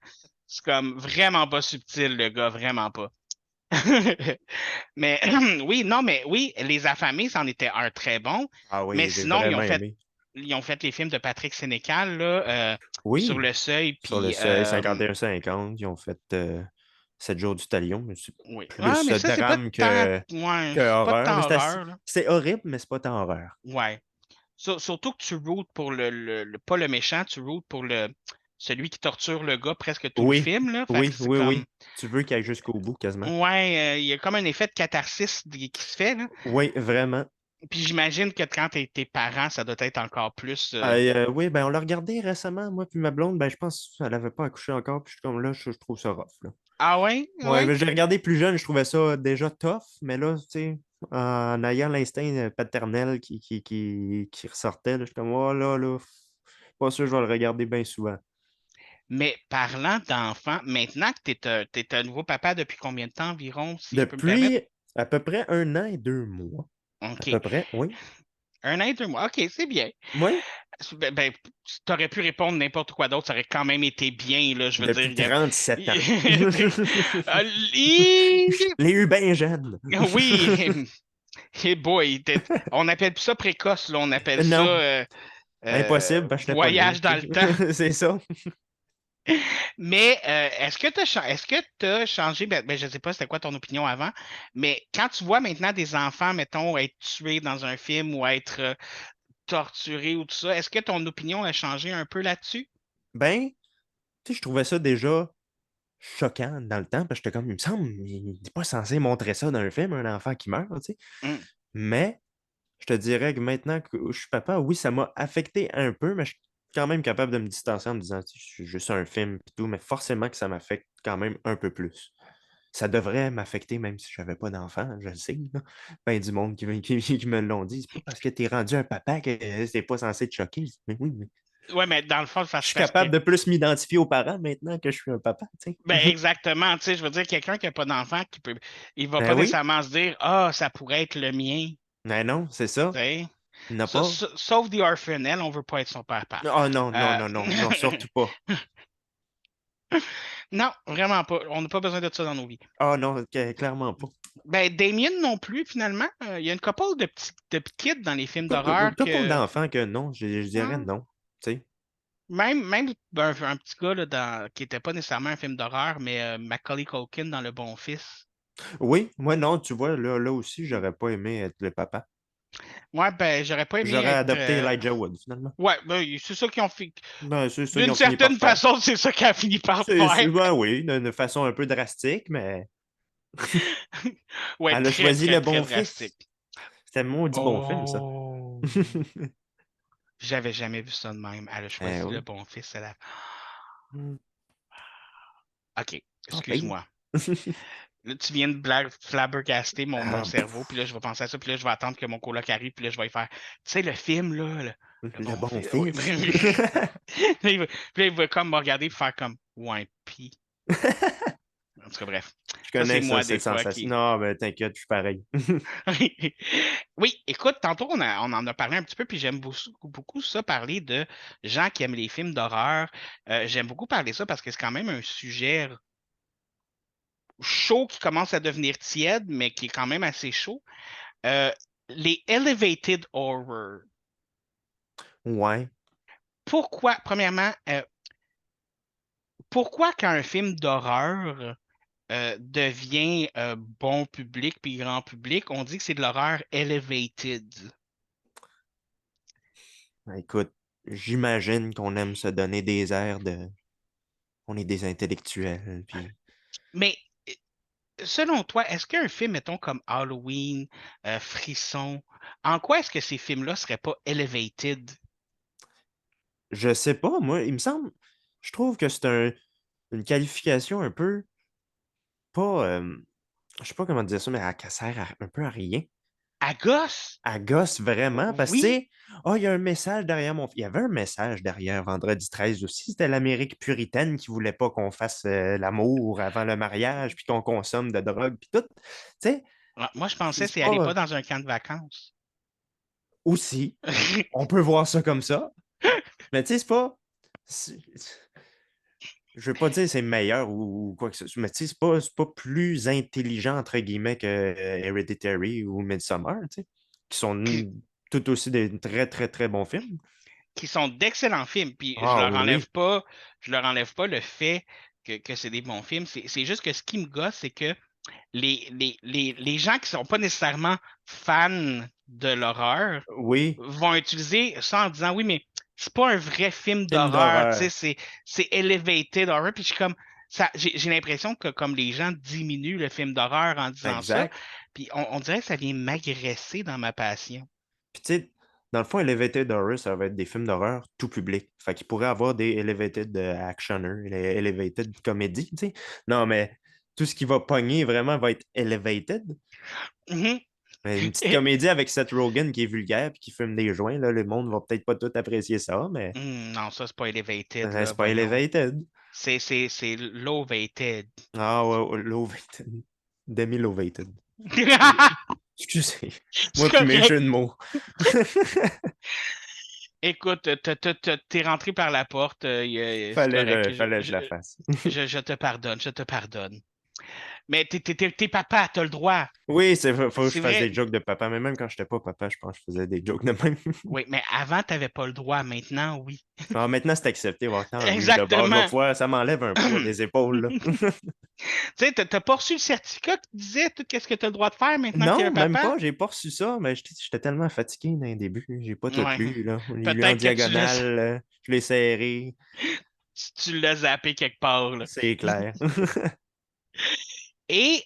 Speaker 2: C'est comme vraiment pas subtil, le gars, vraiment pas. Mais oui, non, mais oui, Les Affamés, c'en était un très bon.
Speaker 3: Ah
Speaker 2: Mais
Speaker 3: oui, j'ai
Speaker 2: sinon,
Speaker 3: vraiment aimé.
Speaker 2: ils ont fait les films de Patrick Sénécal, là, Sur
Speaker 3: Oui,
Speaker 2: le seuil,
Speaker 3: sur le
Speaker 2: puis
Speaker 3: seuil 51-50, ils ont fait 7 jours du talion, mais c'est
Speaker 2: oui. Ah,
Speaker 3: plus
Speaker 2: mais ça, c'est pas
Speaker 3: drame
Speaker 2: tant. Ouais,
Speaker 3: que
Speaker 2: c'est pas
Speaker 3: horreur. Mais
Speaker 2: tant horreur, là.
Speaker 3: c'est horrible, mais c'est pas tant horreur.
Speaker 2: Ouais. Surtout que tu routes pour pas le méchant, tu routes pour celui qui torture le gars presque tout le
Speaker 3: Oui,
Speaker 2: film, là. Fait que
Speaker 3: oui,
Speaker 2: c'est
Speaker 3: oui,
Speaker 2: comme.
Speaker 3: oui. Tu veux qu'il aille jusqu'au bout, quasiment.
Speaker 2: Ouais, il y a comme un effet de catharsis qui se fait, là.
Speaker 3: Oui, vraiment.
Speaker 2: Puis j'imagine que quand t'es tes parents, ça doit être encore plus.
Speaker 3: Oui, ben on l'a regardé récemment, moi puis ma blonde, ben je pense qu'elle n'avait pas accouché encore, puis je suis comme là, je trouve ça rough, là.
Speaker 2: Ah ouais?
Speaker 3: Ouais,
Speaker 2: Ouais?
Speaker 3: ben, je l'ai regardé plus jeune, je trouvais ça déjà tough, mais là, tu sais, en ayant l'instinct paternel qui ressortait, là, je suis comme, oh là, là, pas sûr, je vais le regarder bien souvent.
Speaker 2: Mais parlant d'enfants, maintenant que t'es un nouveau papa depuis combien de temps environ, si je peux me permettre?
Speaker 3: Depuis à peu près 1 an et 2 mois, à
Speaker 2: OK.
Speaker 3: peu près, oui.
Speaker 2: Un an et 2 mois. OK, c'est bien.
Speaker 3: Oui,
Speaker 2: Ben, tu aurais pu répondre n'importe quoi d'autre, ça aurait quand même été bien, là, je veux
Speaker 3: depuis
Speaker 2: dire.
Speaker 3: 37 ans.
Speaker 2: Ah, hi-
Speaker 3: Je l'ai eu bien jeune.
Speaker 2: Oui, hey boy, on appelle plus ça précoce, là, on appelle ça
Speaker 3: Non, impossible, parce que je n'étais pas né.
Speaker 2: voyage dans le temps.
Speaker 3: C'est ça.
Speaker 2: Mais est-ce que tu as changé, je ne sais pas c'était quoi ton opinion avant, mais quand tu vois maintenant des enfants, mettons, être tués dans un film ou être torturés ou tout ça, est-ce que ton opinion a changé un peu là-dessus?
Speaker 3: Ben, tu sais, je trouvais ça déjà choquant dans le temps, parce que j'étais comme, il me semble, il n'est pas censé montrer ça dans un film, un enfant qui meurt, tu sais.
Speaker 2: Mm.
Speaker 3: Mais je te dirais que maintenant que je suis papa, oui, ça m'a affecté un peu, mais je suis quand même capable de me distancer en me disant, tu sais, je suis juste un film et tout, mais forcément que ça m'affecte quand même un peu plus. Ça devrait m'affecter même si je n'avais pas d'enfant, je le sais. Là. Ben, du monde qui me l'ont dit. C'est pas parce que tu es rendu un papa que c'est pas censé te choquer. Je dis, mais oui, mais
Speaker 2: Ouais, mais dans le fond,
Speaker 3: je suis
Speaker 2: parce que
Speaker 3: capable de plus m'identifier aux parents maintenant que je suis un papa, tu sais.
Speaker 2: ben exactement, tu sais, je veux dire, quelqu'un qui n'a pas d'enfant, il va
Speaker 3: Ben
Speaker 2: pas
Speaker 3: oui,
Speaker 2: nécessairement se dire, ah, ça pourrait être le mien,
Speaker 3: mais non, c'est ça.
Speaker 2: tu sais.
Speaker 3: Il n'a pas.
Speaker 2: Sauf The Orphanelle, on veut pas être son papa.
Speaker 3: Oh non, non,
Speaker 2: Euh,
Speaker 3: non, non, non, surtout pas.
Speaker 2: Non, vraiment pas. On n'a pas besoin de ça dans nos vies.
Speaker 3: Oh non, clairement pas.
Speaker 2: Ben, Damien non plus, finalement. Il y a une couple de petits kids dans les films
Speaker 3: Une
Speaker 2: d'horreur
Speaker 3: couple
Speaker 2: que.
Speaker 3: d'enfants que non, je dirais
Speaker 2: Non.
Speaker 3: non. Tu sais.
Speaker 2: Même un petit gars là, qui n'était pas nécessairement un film d'horreur, mais Macaulay Culkin dans Le Bon Fils.
Speaker 3: Oui, moi non, tu vois, là aussi, j'aurais pas aimé être le papa.
Speaker 2: Ouais, ben, j'aurais pas aimé
Speaker 3: J'aurais
Speaker 2: être.
Speaker 3: adopté Elijah Wood, finalement.
Speaker 2: Ouais, ben, c'est ça qu'ils ont fait.
Speaker 3: Ben, c'est ça, ils
Speaker 2: D'une
Speaker 3: ont fini par
Speaker 2: certaine
Speaker 3: faire.
Speaker 2: façon, c'est ça qu'elle a fini par faire.
Speaker 3: Ben oui, d'une façon un peu drastique, mais
Speaker 2: Ouais,
Speaker 3: elle a
Speaker 2: très,
Speaker 3: choisi
Speaker 2: très,
Speaker 3: le
Speaker 2: très
Speaker 3: bon fils.
Speaker 2: drastique.
Speaker 3: C'était un maudit bon film, ça.
Speaker 2: Oh. J'avais jamais vu ça de même. Elle a
Speaker 3: Eh
Speaker 2: choisi le
Speaker 3: oui.
Speaker 2: bon fils.
Speaker 3: Hmm.
Speaker 2: OK,
Speaker 3: Ah, pire.
Speaker 2: excuse-moi. Là, tu viens de flabbergaster mon
Speaker 3: Ah,
Speaker 2: cerveau, puis là, je vais penser à ça, puis là, je vais attendre que mon coloc arrive, puis là, je vais y faire, tu sais, le film, là, le
Speaker 3: le
Speaker 2: bon
Speaker 3: bon
Speaker 2: film. Oui,
Speaker 3: fils.
Speaker 2: puis là, il va comme me regarder, puis faire comme, ouais, pis. En tout cas, bref.
Speaker 3: Je
Speaker 2: Ça, c'est
Speaker 3: connais ça,
Speaker 2: moi, des
Speaker 3: cette
Speaker 2: fois,
Speaker 3: sensation.
Speaker 2: qui.
Speaker 3: Non, mais t'inquiète, je suis pareil.
Speaker 2: Oui, écoute, tantôt, on en a parlé un petit peu, puis j'aime beaucoup, beaucoup ça, parler de gens qui aiment les films d'horreur. J'aime beaucoup parler de ça parce que c'est quand même un sujet chaud qui commence à devenir tiède, mais qui est quand même assez chaud. Euh, les elevated horror.
Speaker 3: Ouais.
Speaker 2: Pourquoi, premièrement, pourquoi quand un film d'horreur devient bon public puis grand public, on dit que c'est de l'horreur elevated?
Speaker 3: Ben, écoute, j'imagine qu'on aime se donner des airs de. On est des intellectuels, puis
Speaker 2: Mais selon toi, est-ce qu'un film, mettons, comme Halloween, Frisson, en quoi est-ce que ces films-là seraient pas elevated?
Speaker 3: je sais pas, moi, il me semble. Je trouve que c'est une qualification un peu pas. Je sais pas comment dire ça, mais elle sert un peu à rien.
Speaker 2: À gosse?
Speaker 3: Elle gosse vraiment parce que, tu
Speaker 2: Oui.
Speaker 3: sais, oh, il y a un message derrière mon. Il y avait un message derrière Vendredi 13 aussi. C'était l'Amérique puritaine qui voulait pas qu'on fasse l'amour avant le mariage, puis qu'on consomme de drogue, puis tout. Tu sais,
Speaker 2: Ah, moi, je pensais que
Speaker 3: c'est
Speaker 2: c'est aller
Speaker 3: pas.
Speaker 2: pas dans un camp de vacances.
Speaker 3: Aussi, on peut voir ça comme ça, mais tu sais, c'est pas. c'est- Je veux pas dire que c'est meilleur ou quoi que ce soit, mais tu sais, c'est pas plus intelligent, entre guillemets, que Hereditary ou Midsommar, tu sais, qui sont
Speaker 2: qui,
Speaker 3: tout aussi des très, très, très bons films.
Speaker 2: qui sont d'excellents films. Puis
Speaker 3: Ah oui,
Speaker 2: je leur enlève pas le fait que c'est des bons films. C'est juste que ce qui me gosse, c'est que les gens qui sont pas nécessairement fans de l'horreur
Speaker 3: oui,
Speaker 2: vont utiliser ça en disant oui, mais c'est pas un vrai film
Speaker 3: film
Speaker 2: d'horreur, tu sais,
Speaker 3: d'horreur.
Speaker 2: c'est elevated horror. Puis je suis comme ça, j'ai l'impression que comme les gens diminuent le film d'horreur en disant ça,
Speaker 3: Exact.
Speaker 2: puis on dirait que ça vient m'agresser dans ma passion.
Speaker 3: Puis tu sais, dans le fond, Elevated Horror, ça va être des films d'horreur tout public. Fait qu'il pourrait avoir des Elevated Actioners, les Elevated Comedy, tu sais. Non, mais tout ce qui va pogner vraiment va être Elevated.
Speaker 2: Mhm.
Speaker 3: Mais une petite comédie avec Seth Rogen qui est vulgaire et qui fume des joints, là, le monde va peut-être pas tout apprécier ça, mais
Speaker 2: Non, ça, c'est pas elevated, là,
Speaker 3: c'est pas
Speaker 2: voyons.
Speaker 3: elevated.
Speaker 2: C'est lovated.
Speaker 3: Ah ouais, ouais, lovated. Demi-lovated. Excusez.
Speaker 2: C'est
Speaker 3: Moi puis mes
Speaker 2: correct.
Speaker 3: jeux de mots.
Speaker 2: Écoute, t'es rentré par la porte, c'est correct.
Speaker 3: Fallait que je la fasse.
Speaker 2: Je te pardonne, je te pardonne. Mais t'es papa, t'as le droit.
Speaker 3: Oui, faut que je
Speaker 2: C'est
Speaker 3: fasse
Speaker 2: vrai.
Speaker 3: des jokes de papa, mais même quand j'étais pas papa, je pense que je faisais des jokes de même.
Speaker 2: Oui, mais avant, t'avais pas le droit. Maintenant, oui.
Speaker 3: Ah, maintenant, c'est accepté. Oh, tant mieux. De bord, je vais
Speaker 2: Exactement.
Speaker 3: pouvoir, ça m'enlève un poids des épaules, là.
Speaker 2: Tu sais, t'as pas reçu le certificat qui disait tout ce que t'as le droit de faire maintenant que t'es
Speaker 3: Non,
Speaker 2: un
Speaker 3: même
Speaker 2: papa?
Speaker 3: pas. J'ai pas reçu ça, mais j'étais tellement fatigué dans les débuts. J'ai pas tout
Speaker 2: Ouais.
Speaker 3: lu, là. J'ai lu en
Speaker 2: Peut-être que
Speaker 3: diagonale, je l'ai serré.
Speaker 2: tu l'as zappé quelque part, là.
Speaker 3: C'est clair.
Speaker 2: Et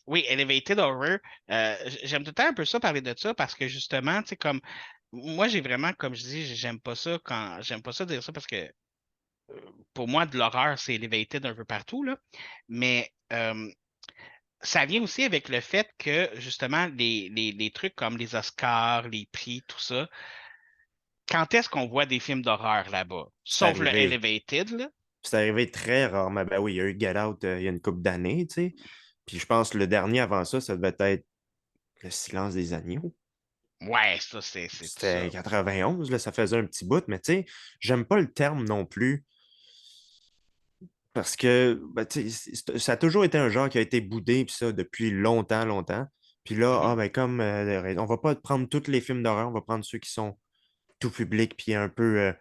Speaker 2: oui, Elevated Horror, j'aime tout le temps un peu ça, parler de ça, parce que justement, tu sais, comme moi, j'ai vraiment, comme je dis, j'aime pas ça dire ça parce que pour moi, de l'horreur, c'est Elevated un peu partout, là. Mais ça vient aussi avec le fait que justement, les trucs comme les Oscars, les prix, tout ça, quand est-ce qu'on voit des films d'horreur là-bas?
Speaker 3: C'est
Speaker 2: Sauf le
Speaker 3: arrivé.
Speaker 2: Elevated, là.
Speaker 3: C'est arrivé très rarement. Ben oui, il y a eu Get Out il y a une couple d'années, tu sais. Puis je pense que le dernier avant ça, ça devait être Le Silence des agneaux.
Speaker 2: Ouais, ça, c'est tout
Speaker 3: C'était
Speaker 2: ça.
Speaker 3: 91, là, ça faisait un petit bout, mais tu sais, j'aime pas le terme non plus parce que ben, tu sais, ça a toujours été un genre qui a été boudé pis ça depuis longtemps, longtemps. Puis là,
Speaker 2: Mhm.
Speaker 3: ben comme on va pas prendre tous les films d'horreur, on va prendre ceux qui sont tout public puis un peu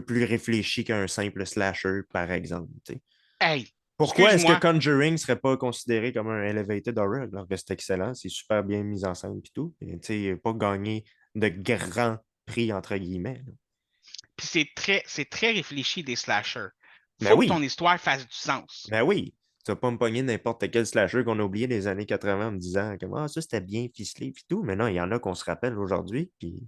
Speaker 3: plus réfléchis qu'un simple slasher, par exemple. Tu sais.
Speaker 2: Hey,
Speaker 3: Pourquoi est-ce que
Speaker 2: excuse-moi.
Speaker 3: Conjuring serait pas considéré comme un elevated horror alors que c'est excellent, c'est super bien mis en scène puis tout, et tu sais, il a pas gagné de grands prix entre guillemets. Là.
Speaker 2: Puis c'est très réfléchi des slashers.
Speaker 3: Ben
Speaker 2: Faut que ton
Speaker 3: oui,
Speaker 2: histoire fasse du sens.
Speaker 3: ben oui. Tu vas pas me pogner n'importe quel slasher qu'on a oublié des années 80 en me disant comme Ah, ça c'était bien ficelé puis tout. Mais non, il y en a qu'on se rappelle aujourd'hui. Puis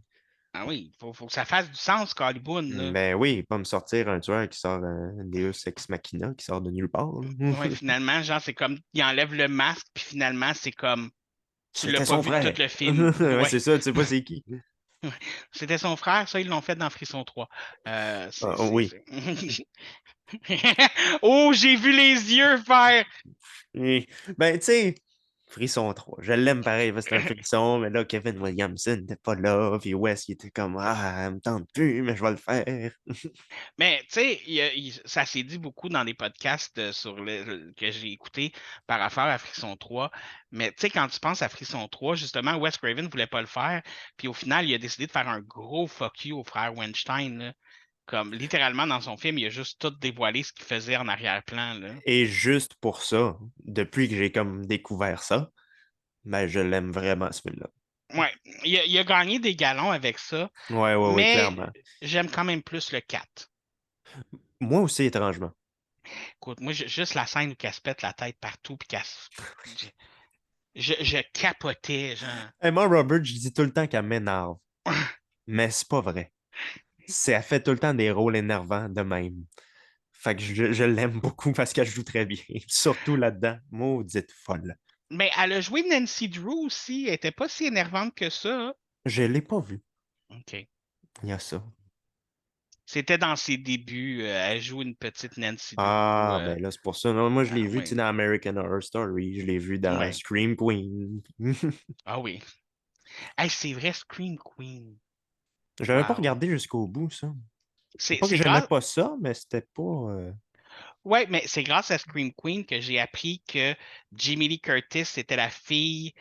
Speaker 2: Ah oui, faut que ça fasse du sens, Hollywood, là.
Speaker 3: ben oui, pas me sortir un tueur qui sort un Deus Ex Machina qui sort de nulle part. Là.
Speaker 2: Ouais, finalement, genre, c'est comme, il enlève le masque, puis finalement, c'est comme, tu l'as
Speaker 3: C'était
Speaker 2: pas
Speaker 3: son
Speaker 2: vu de tout
Speaker 3: frère.
Speaker 2: le film.
Speaker 3: Ouais,
Speaker 2: Ouais.
Speaker 3: c'est ça, tu sais pas c'est qui.
Speaker 2: C'était son frère, ça, ils l'ont fait dans Frisson 3.
Speaker 3: Ah, oui.
Speaker 2: Oh, j'ai vu les yeux faire!
Speaker 3: Ben, tu sais, Frisson 3. Je l'aime pareil, parce que c'est un frisson, mais là, Kevin Williamson n'était pas là, puis Wes, il était comme Ah, elle me tente plus, mais je vais le faire.
Speaker 2: Mais tu sais, ça s'est dit beaucoup dans les podcasts que j'ai écoutés par rapport à Frisson 3. Mais tu sais, quand tu penses à Frisson 3, justement, Wes Craven voulait pas le faire. Puis au final, il a décidé de faire un gros fuck you au frère Weinstein, là. Comme littéralement dans son film, il a juste tout dévoilé ce qu'il faisait en arrière-plan, là.
Speaker 3: Et juste pour ça, depuis que j'ai comme découvert ça, ben, je l'aime vraiment, ce film-là.
Speaker 2: Ouais, il a gagné des galons avec ça,
Speaker 3: Ouais, ouais, ouais,
Speaker 2: mais
Speaker 3: clairement.
Speaker 2: j'aime quand même plus le 4.
Speaker 3: Moi aussi, étrangement.
Speaker 2: Écoute, moi, juste la scène où elle se pète la tête partout, puis je capotais, genre.
Speaker 3: Hey, moi, Robert, je dis tout le temps qu'elle m'énerve, mais c'est pas vrai. Elle fait tout le temps des rôles énervants de même. Fait que je l'aime beaucoup parce qu'elle joue très bien. Surtout là-dedans. Maudite folle.
Speaker 2: Mais elle a joué Nancy Drew aussi. Elle était pas si énervante que ça.
Speaker 3: Je l'ai pas vu.
Speaker 2: OK.
Speaker 3: Il y a ça.
Speaker 2: C'était dans ses débuts. Elle joue une petite Nancy Drew.
Speaker 3: Ah, ben là, c'est pour ça. Non, moi, je l'ai vu, tu sais,
Speaker 2: Oui.
Speaker 3: dans American Horror Story. Je l'ai vu dans
Speaker 2: Ouais.
Speaker 3: Scream Queen.
Speaker 2: Ah oui. Hey, c'est vrai, Scream Queen.
Speaker 3: Je l'avais pas
Speaker 2: Wow.
Speaker 3: regardé jusqu'au bout, ça. C'est pas que
Speaker 2: C'est
Speaker 3: j'aimais
Speaker 2: grâce.
Speaker 3: pas ça, mais c'était pas.
Speaker 2: Ouais, mais c'est grâce à Scream Queen que j'ai appris que Jamie Lee Curtis était la fille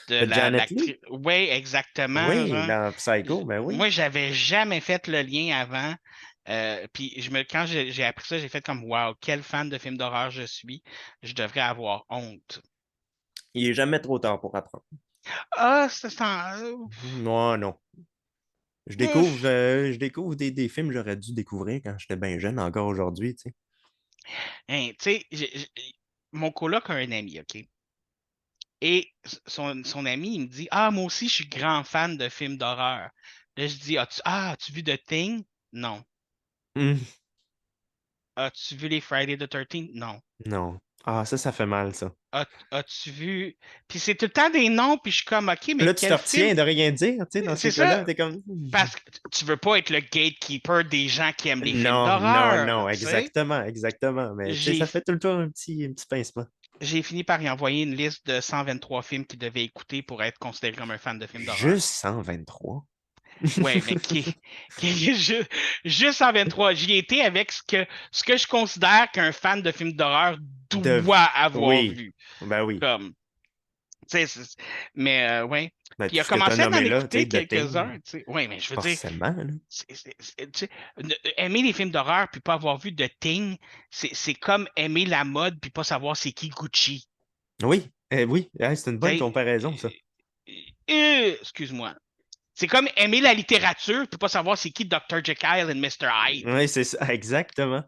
Speaker 2: de
Speaker 3: Janet
Speaker 2: l'actrice.
Speaker 3: Leigh?
Speaker 2: Oui, exactement,
Speaker 3: Oui,
Speaker 2: genre.
Speaker 3: dans Psycho, ben oui.
Speaker 2: Moi, j'avais jamais fait le lien avant. Puis quand j'ai appris ça, j'ai fait comme wow, quel fan de films d'horreur je suis. Je devrais avoir honte.
Speaker 3: Il est jamais trop tard pour apprendre.
Speaker 2: Ah, c'est ça.
Speaker 3: Non, non.
Speaker 2: Ouf.
Speaker 3: Je découvre des films que j'aurais dû découvrir quand j'étais bien jeune, encore aujourd'hui, tu sais.
Speaker 2: Hein, tu sais, mon coloc a un ami, OK? Et son ami, il me dit ah, moi aussi, je suis grand fan de films d'horreur. Là, je dis as-tu vu The Thing? Non.
Speaker 3: Hum,
Speaker 2: As-tu vu les Friday the 13th? Non.
Speaker 3: non. Ah, ça fait mal, ça.
Speaker 2: As-tu vu. Puis c'est tout le temps des noms, puis je suis comme OK, mais
Speaker 3: Là, tu te
Speaker 2: quel film?
Speaker 3: retiens de rien dire, tu sais, dans
Speaker 2: C'est
Speaker 3: ces cas-là.
Speaker 2: ça.
Speaker 3: T'es comme.
Speaker 2: Parce que tu veux pas être le gatekeeper des gens qui aiment les films
Speaker 3: Non, non,
Speaker 2: d'horreur,
Speaker 3: non,
Speaker 2: tu sais.
Speaker 3: exactement, exactement. Mais tu sais,
Speaker 2: J'ai
Speaker 3: ça fait tout le temps un petit pincement.
Speaker 2: j'ai fini par y envoyer une liste de 123 films qu'il devait écouter pour être considéré comme un fan de films d'horreur.
Speaker 3: Juste 123.
Speaker 2: Ouais, mais qui est juste 123. J'y étais avec ce que je considère qu'un fan de films d'horreur dois avoir
Speaker 3: Oui,
Speaker 2: vu.
Speaker 3: ben oui.
Speaker 2: Comme, tu sais, ouais.
Speaker 3: Ben,
Speaker 2: Puis il
Speaker 3: tout
Speaker 2: a
Speaker 3: ce que tu as
Speaker 2: commencé à m'en
Speaker 3: nommé là, tu sais,
Speaker 2: écouter
Speaker 3: The Thing,
Speaker 2: quelques-uns, tu sais. Ouais, mais je veux dire,
Speaker 3: forcément. Là.
Speaker 2: tu sais, aimer les films d'horreur puis pas avoir vu The Thing, c'est comme aimer la mode puis pas savoir c'est qui Gucci.
Speaker 3: Oui, oui, c'est une
Speaker 2: Tu
Speaker 3: bonne
Speaker 2: sais,
Speaker 3: comparaison, ça.
Speaker 2: excuse-moi. C'est comme aimer la littérature puis pas savoir c'est qui Dr. Jekyll et Mr. Hyde.
Speaker 3: Oui, c'est ça, exactement.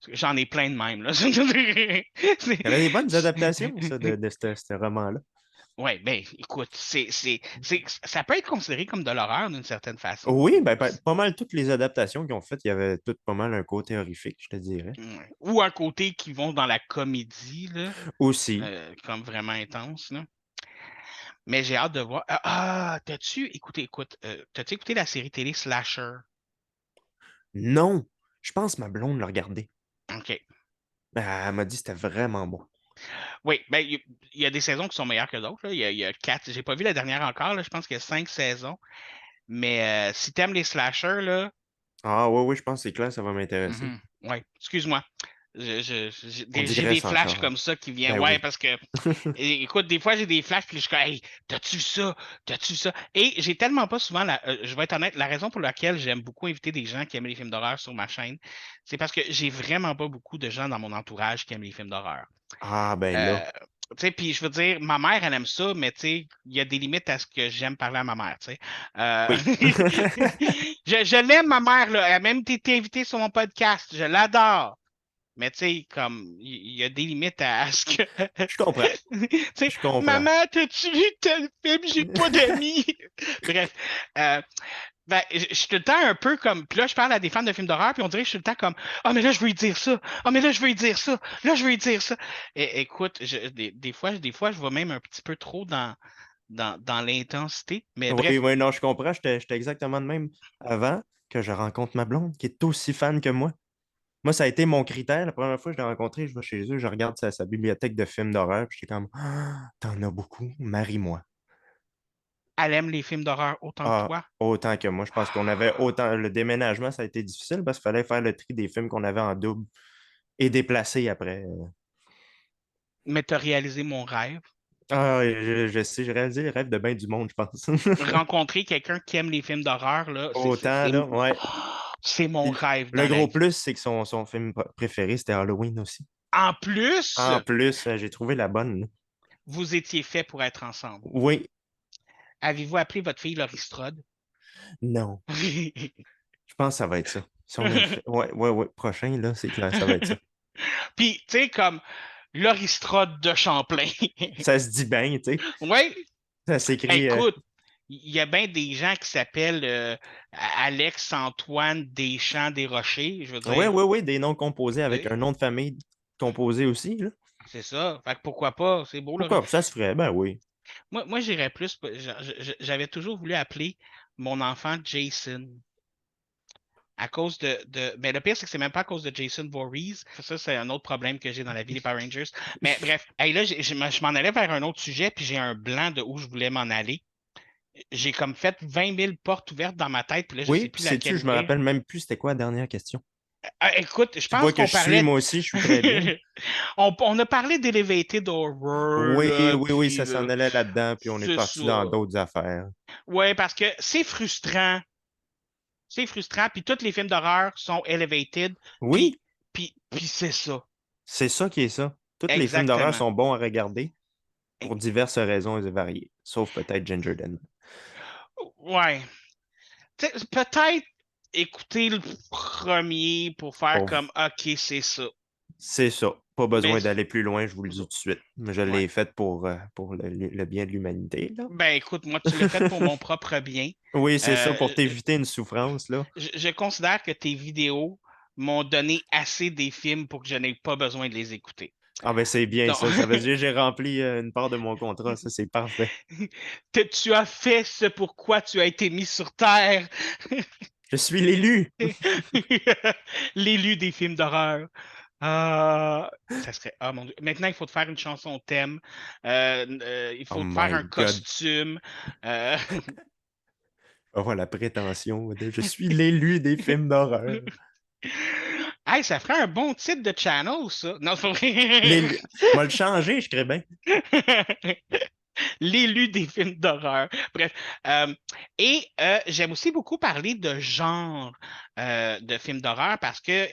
Speaker 2: J'en ai plein de même, là.
Speaker 3: Il y avait des bonnes adaptations, ça, de ce roman-là.
Speaker 2: Ouais, ben, écoute, ça peut être considéré comme de l'horreur d'une certaine façon.
Speaker 3: Oui, ben, pas mal toutes les adaptations qu'ils ont faites, il y avait toutes pas mal un côté horrifique, je te dirais.
Speaker 2: Ouais. Ou un côté qui vont dans la comédie, là,
Speaker 3: Aussi.
Speaker 2: comme vraiment intense, là. Mais j'ai hâte de voir. T'as-tu écouté la série télé Slasher?
Speaker 3: Non, je pense que ma blonde l'a regardé.
Speaker 2: OK.
Speaker 3: Elle m'a dit que c'était vraiment bon.
Speaker 2: Oui, ben, il y a des saisons qui sont meilleures que d'autres, là. Il y a 4. J'ai pas vu la dernière encore, là. Je pense qu'il y a 5 saisons. Mais si t'aimes les slashers, là,
Speaker 3: Ah oui, oui, je pense que c'est clair, ça va m'intéresser.
Speaker 2: ouais, excuse-moi.
Speaker 3: On
Speaker 2: J'ai des
Speaker 3: digresse
Speaker 2: flashs
Speaker 3: encore.
Speaker 2: comme ça qui viennent.
Speaker 3: Ben
Speaker 2: Ouais,
Speaker 3: oui.
Speaker 2: parce que, écoute, des fois, j'ai des flashs, puis je suis comme, hey, t'as-tu vu ça? T'as-tu vu ça? Et j'ai tellement pas souvent, je vais être honnête, la raison pour laquelle j'aime beaucoup inviter des gens qui aiment les films d'horreur sur ma chaîne, c'est parce que j'ai vraiment pas beaucoup de gens dans mon entourage qui aiment les films d'horreur.
Speaker 3: Ah, ben là.
Speaker 2: Euh, tu sais, puis je veux dire, ma mère, elle aime ça, mais tu sais, il y a des limites à ce que j'aime parler à ma mère, tu sais.
Speaker 3: Oui.
Speaker 2: Je l'aime, ma mère, là. Elle a même été invitée sur mon podcast. Je l'adore. Mais tu sais, comme, il y a des limites à ce que.
Speaker 3: Je comprends.
Speaker 2: Tu sais,
Speaker 3: Je comprends.
Speaker 2: maman, t'as-tu vu tel film? J'ai pas d'amis. Bref. euh, ben, je suis tout le temps un peu comme. Puis là, je parle à des fans de films d'horreur, puis on dirait que je suis tout le temps comme ah, mais là, je veux lui dire ça. Ah, mais là, je veux lui dire ça. Là, je veux lui dire ça. Écoute, des fois, je vais même un petit peu trop dans l'intensité. Mais
Speaker 3: Oui,
Speaker 2: bref,
Speaker 3: oui, non, je comprends. J'étais exactement de même avant que je rencontre ma blonde, qui est aussi fan que moi. Moi, ça a été mon critère. La première fois que je l'ai rencontré, je vais chez eux, je regarde sa bibliothèque de films d'horreur, puis j'étais comme ah, t'en as beaucoup, marie-moi.
Speaker 2: elle aime les films d'horreur autant que
Speaker 3: Ah,
Speaker 2: toi.
Speaker 3: autant que moi. Je pense qu'on avait autant. Le déménagement, ça a été difficile parce qu'il fallait faire le tri des films qu'on avait en double et déplacer après.
Speaker 2: Mais t'as réalisé mon rêve.
Speaker 3: Ah, je sais, j'ai réalisé les rêves de bien du monde, je pense.
Speaker 2: Rencontrer quelqu'un qui aime les films d'horreur, là,
Speaker 3: Autant, là, ouais.
Speaker 2: c'est mon
Speaker 3: Puis
Speaker 2: rêve
Speaker 3: le
Speaker 2: dans la
Speaker 3: gros
Speaker 2: vie.
Speaker 3: plus, c'est que son film préféré, c'était Halloween aussi.
Speaker 2: En plus,
Speaker 3: En plus, j'ai trouvé la bonne. Là.
Speaker 2: vous étiez fait pour être ensemble.
Speaker 3: Oui,
Speaker 2: Avez-vous appelé votre fille Laurie Strode?
Speaker 3: non. Je pense que ça va être ça. Si on a fait... Ouais, ouais, ouais. Prochain, là, c'est clair, ça va être ça.
Speaker 2: Puis, tu sais, comme Laurie Strode de Champlain.
Speaker 3: Ça se dit bien, tu sais.
Speaker 2: Oui,
Speaker 3: Ça s'écrit.
Speaker 2: écoute, il y a bien des gens qui s'appellent Alex-Antoine Deschamps-Desrochers, je veux
Speaker 3: Ouais,
Speaker 2: dire.
Speaker 3: ouais, ouais, des noms composés avec un
Speaker 2: Oui,
Speaker 3: nom de famille composé aussi, là.
Speaker 2: c'est ça. Fait que pourquoi pas? C'est beau, Laurie.
Speaker 3: Pourquoi ça se ferait? Ben oui.
Speaker 2: Moi j'irais plus. J'avais toujours voulu appeler mon enfant Jason. À cause Mais le pire, c'est que c'est même pas à cause de Jason Voorhees. Ça, c'est un autre problème que j'ai dans la vie des Power Rangers. Mais bref, hey, là, je m'en allais vers un autre sujet, puis j'ai un blanc de où je voulais m'en aller. J'ai comme fait 20 000 portes ouvertes dans ma tête, puis là, je sais
Speaker 3: Oui,
Speaker 2: plus
Speaker 3: puis
Speaker 2: laquelle
Speaker 3: sais-tu, je me
Speaker 2: ouvrir.
Speaker 3: rappelle même plus c'était quoi la dernière question.
Speaker 2: Écoute, je
Speaker 3: Tu vois
Speaker 2: pense
Speaker 3: que
Speaker 2: qu'on
Speaker 3: je suis,
Speaker 2: parlait.
Speaker 3: moi aussi, je suis très bien.
Speaker 2: On a parlé d'Elevated Horror,
Speaker 3: Oui,
Speaker 2: là,
Speaker 3: oui, oui,
Speaker 2: puis
Speaker 3: ça s'en allait là-dedans, puis on est
Speaker 2: c'est ça.
Speaker 3: parti dans d'autres affaires.
Speaker 2: Ouais, parce que c'est frustrant. C'est frustrant, puis tous les films d'horreur sont elevated,
Speaker 3: Oui,
Speaker 2: puis c'est ça.
Speaker 3: c'est ça qui est ça. Tous les films d'horreur
Speaker 2: Exactement.
Speaker 3: sont bons à regarder pour diverses raisons et variées, sauf peut-être Ginger Den.
Speaker 2: Ouais. Peut-être écouter le premier pour faire
Speaker 3: Pour-
Speaker 2: comme OK, c'est ça.
Speaker 3: C'est ça. Pas
Speaker 2: Mais
Speaker 3: besoin d'aller plus loin, je vous le dis tout de suite. Mais je
Speaker 2: ouais.
Speaker 3: l'ai fait pour le bien de l'humanité, là.
Speaker 2: Ben écoute, moi, tu l'as fait pour mon propre bien.
Speaker 3: Oui, c'est ça, pour
Speaker 2: Euh,
Speaker 3: t'éviter une souffrance, là.
Speaker 2: je considère que tes vidéos m'ont donné assez des films pour que je n'ai pas besoin de les écouter.
Speaker 3: Ah ben c'est bien
Speaker 2: Donc,
Speaker 3: ça. Ça veut dire que j'ai rempli une part de mon contrat. Ça, c'est parfait.
Speaker 2: tu as fait ce pourquoi tu as été mis sur Terre.
Speaker 3: Je suis l'élu.
Speaker 2: L'élu des films d'horreur. Ah, ça serait. Ah mon Dieu. Maintenant, il faut te faire une chanson thème. Il
Speaker 3: Oh
Speaker 2: faut te faire
Speaker 3: my
Speaker 2: un
Speaker 3: God.
Speaker 2: costume. Euh,
Speaker 3: Oh, la prétention de je suis l'élu des films d'horreur.
Speaker 2: Hey, ça ferait un bon titre de channel, ça. Non, c'est pas
Speaker 3: Les...
Speaker 2: vrai.
Speaker 3: Moi, le changer, je crée bien.
Speaker 2: L'élu des films d'horreur. Bref. Euh, j'aime aussi beaucoup parler de genre de films d'horreur parce que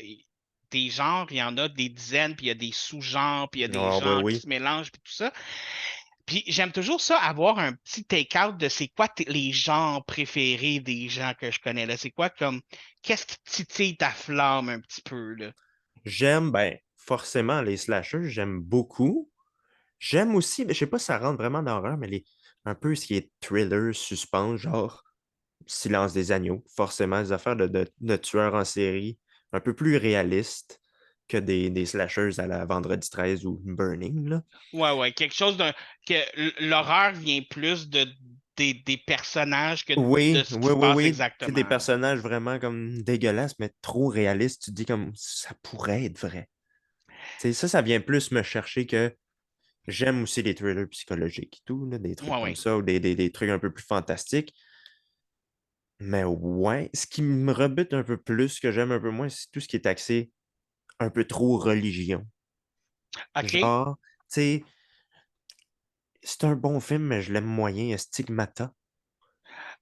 Speaker 2: des genres, il y en a des dizaines, puis il y a des sous-genres, puis il y a des
Speaker 3: Ah, ouais,
Speaker 2: genres qui
Speaker 3: oui.
Speaker 2: se mélangent, puis tout ça. Puis j'aime toujours ça, avoir un petit take-out de c'est quoi les genres préférés des gens que je connais là. C'est quoi comme, qu'est-ce qui titille ta flamme un petit peu là?
Speaker 3: J'aime, ben, forcément, les slashers, j'aime beaucoup. J'aime aussi, je sais pas si ça rentre vraiment dans l'horreur, mais un peu ce qui est thriller, suspense, genre Silence des agneaux. Forcément, des affaires de tueurs en série, un peu plus réalistes que des slashers à la Vendredi 13 ou Burning, là.
Speaker 2: Ouais, ouais, quelque chose que l'horreur vient plus des personnages que de
Speaker 3: Oui,
Speaker 2: ce qui
Speaker 3: oui,
Speaker 2: se
Speaker 3: oui,
Speaker 2: passe
Speaker 3: oui. Tu sais, des
Speaker 2: exactement, là.
Speaker 3: personnages vraiment comme dégueulasses, mais trop réalistes. Tu te dis comme ça pourrait être vrai. Tu sais, ça vient plus me chercher que j'aime aussi les thrillers psychologiques et tout, là, des trucs
Speaker 2: Ouais,
Speaker 3: comme
Speaker 2: ouais.
Speaker 3: ça, ou des trucs un peu plus fantastiques. Mais ouais, ce qui me rebute un peu plus, que j'aime un peu moins, c'est tout ce qui est axé un peu trop religion.
Speaker 2: OK.
Speaker 3: Genre, tu sais, c'est un bon film, mais je l'aime moyen. Il y a Stigmata.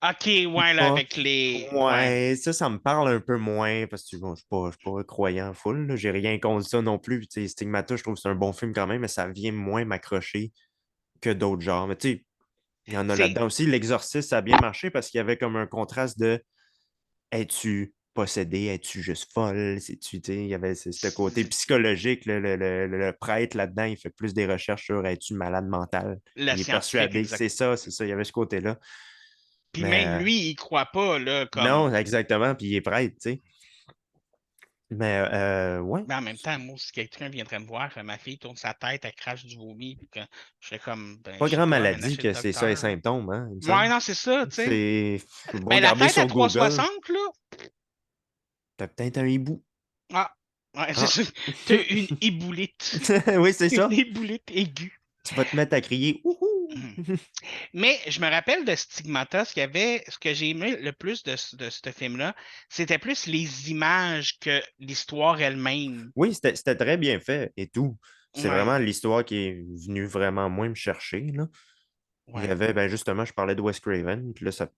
Speaker 2: OK,
Speaker 3: Je suis
Speaker 2: ouais, là,
Speaker 3: pas.
Speaker 2: avec les. Ouais.
Speaker 3: Ouais, ça me parle un peu moins parce que bon, je suis pas croyant full, là. J'ai rien contre ça non plus. Tu sais, Stigmata, je trouve que c'est un bon film quand même, mais ça vient moins m'accrocher que d'autres genres. Mais tu sais, il y en a
Speaker 2: C'est.
Speaker 3: là-dedans aussi. L'Exorciste, ça a bien marché parce qu'il y avait comme un contraste de es-tu possédé, es-tu juste folle, tu sais, il y avait ce côté psychologique, le prêtre là-dedans, il fait plus des recherches sur es-tu malade mental.
Speaker 2: Le
Speaker 3: Il est
Speaker 2: scientifique,
Speaker 3: persuadé que
Speaker 2: exact.
Speaker 3: c'est ça, il y avait ce côté-là.
Speaker 2: Puis
Speaker 3: Mais
Speaker 2: même lui, il croit pas, là,
Speaker 3: non,
Speaker 2: comme.
Speaker 3: exactement, puis il est prêtre, tu sais. Mais ouais,
Speaker 2: Mais en même temps, moi, si quelqu'un viendrait me voir, ma fille tourne sa tête, elle crache du vomi, puis que je serais comme, ben,
Speaker 3: pas
Speaker 2: je sais
Speaker 3: grand
Speaker 2: pas, amène
Speaker 3: maladie
Speaker 2: chez le
Speaker 3: que c'est ça les
Speaker 2: docteur, là.
Speaker 3: symptômes, hein, il me semble.
Speaker 2: Ouais, non, c'est ça, tu sais.
Speaker 3: C'est bon,
Speaker 2: Ben, la
Speaker 3: regarder
Speaker 2: tête à
Speaker 3: sur Google,
Speaker 2: 360, là.
Speaker 3: t'as peut-être un hibou.
Speaker 2: Ah, ouais, c'est
Speaker 3: Ah,
Speaker 2: ça. T'as une éboulite.
Speaker 3: oui, c'est
Speaker 2: Une
Speaker 3: ça.
Speaker 2: éboulite aiguë.
Speaker 3: Tu vas te mettre à crier, ouhou!
Speaker 2: Mhm. Mais je me rappelle de Stigmata, ce que j'ai aimé le plus de ce film-là, c'était plus les images que l'histoire elle-même.
Speaker 3: Oui, c'était très bien fait et tout. C'est
Speaker 2: Ouais,
Speaker 3: vraiment l'histoire qui est venue vraiment moins me chercher, là. Il y
Speaker 2: ouais.
Speaker 3: avait, ben justement, je parlais de Wes Craven, puis là, c'est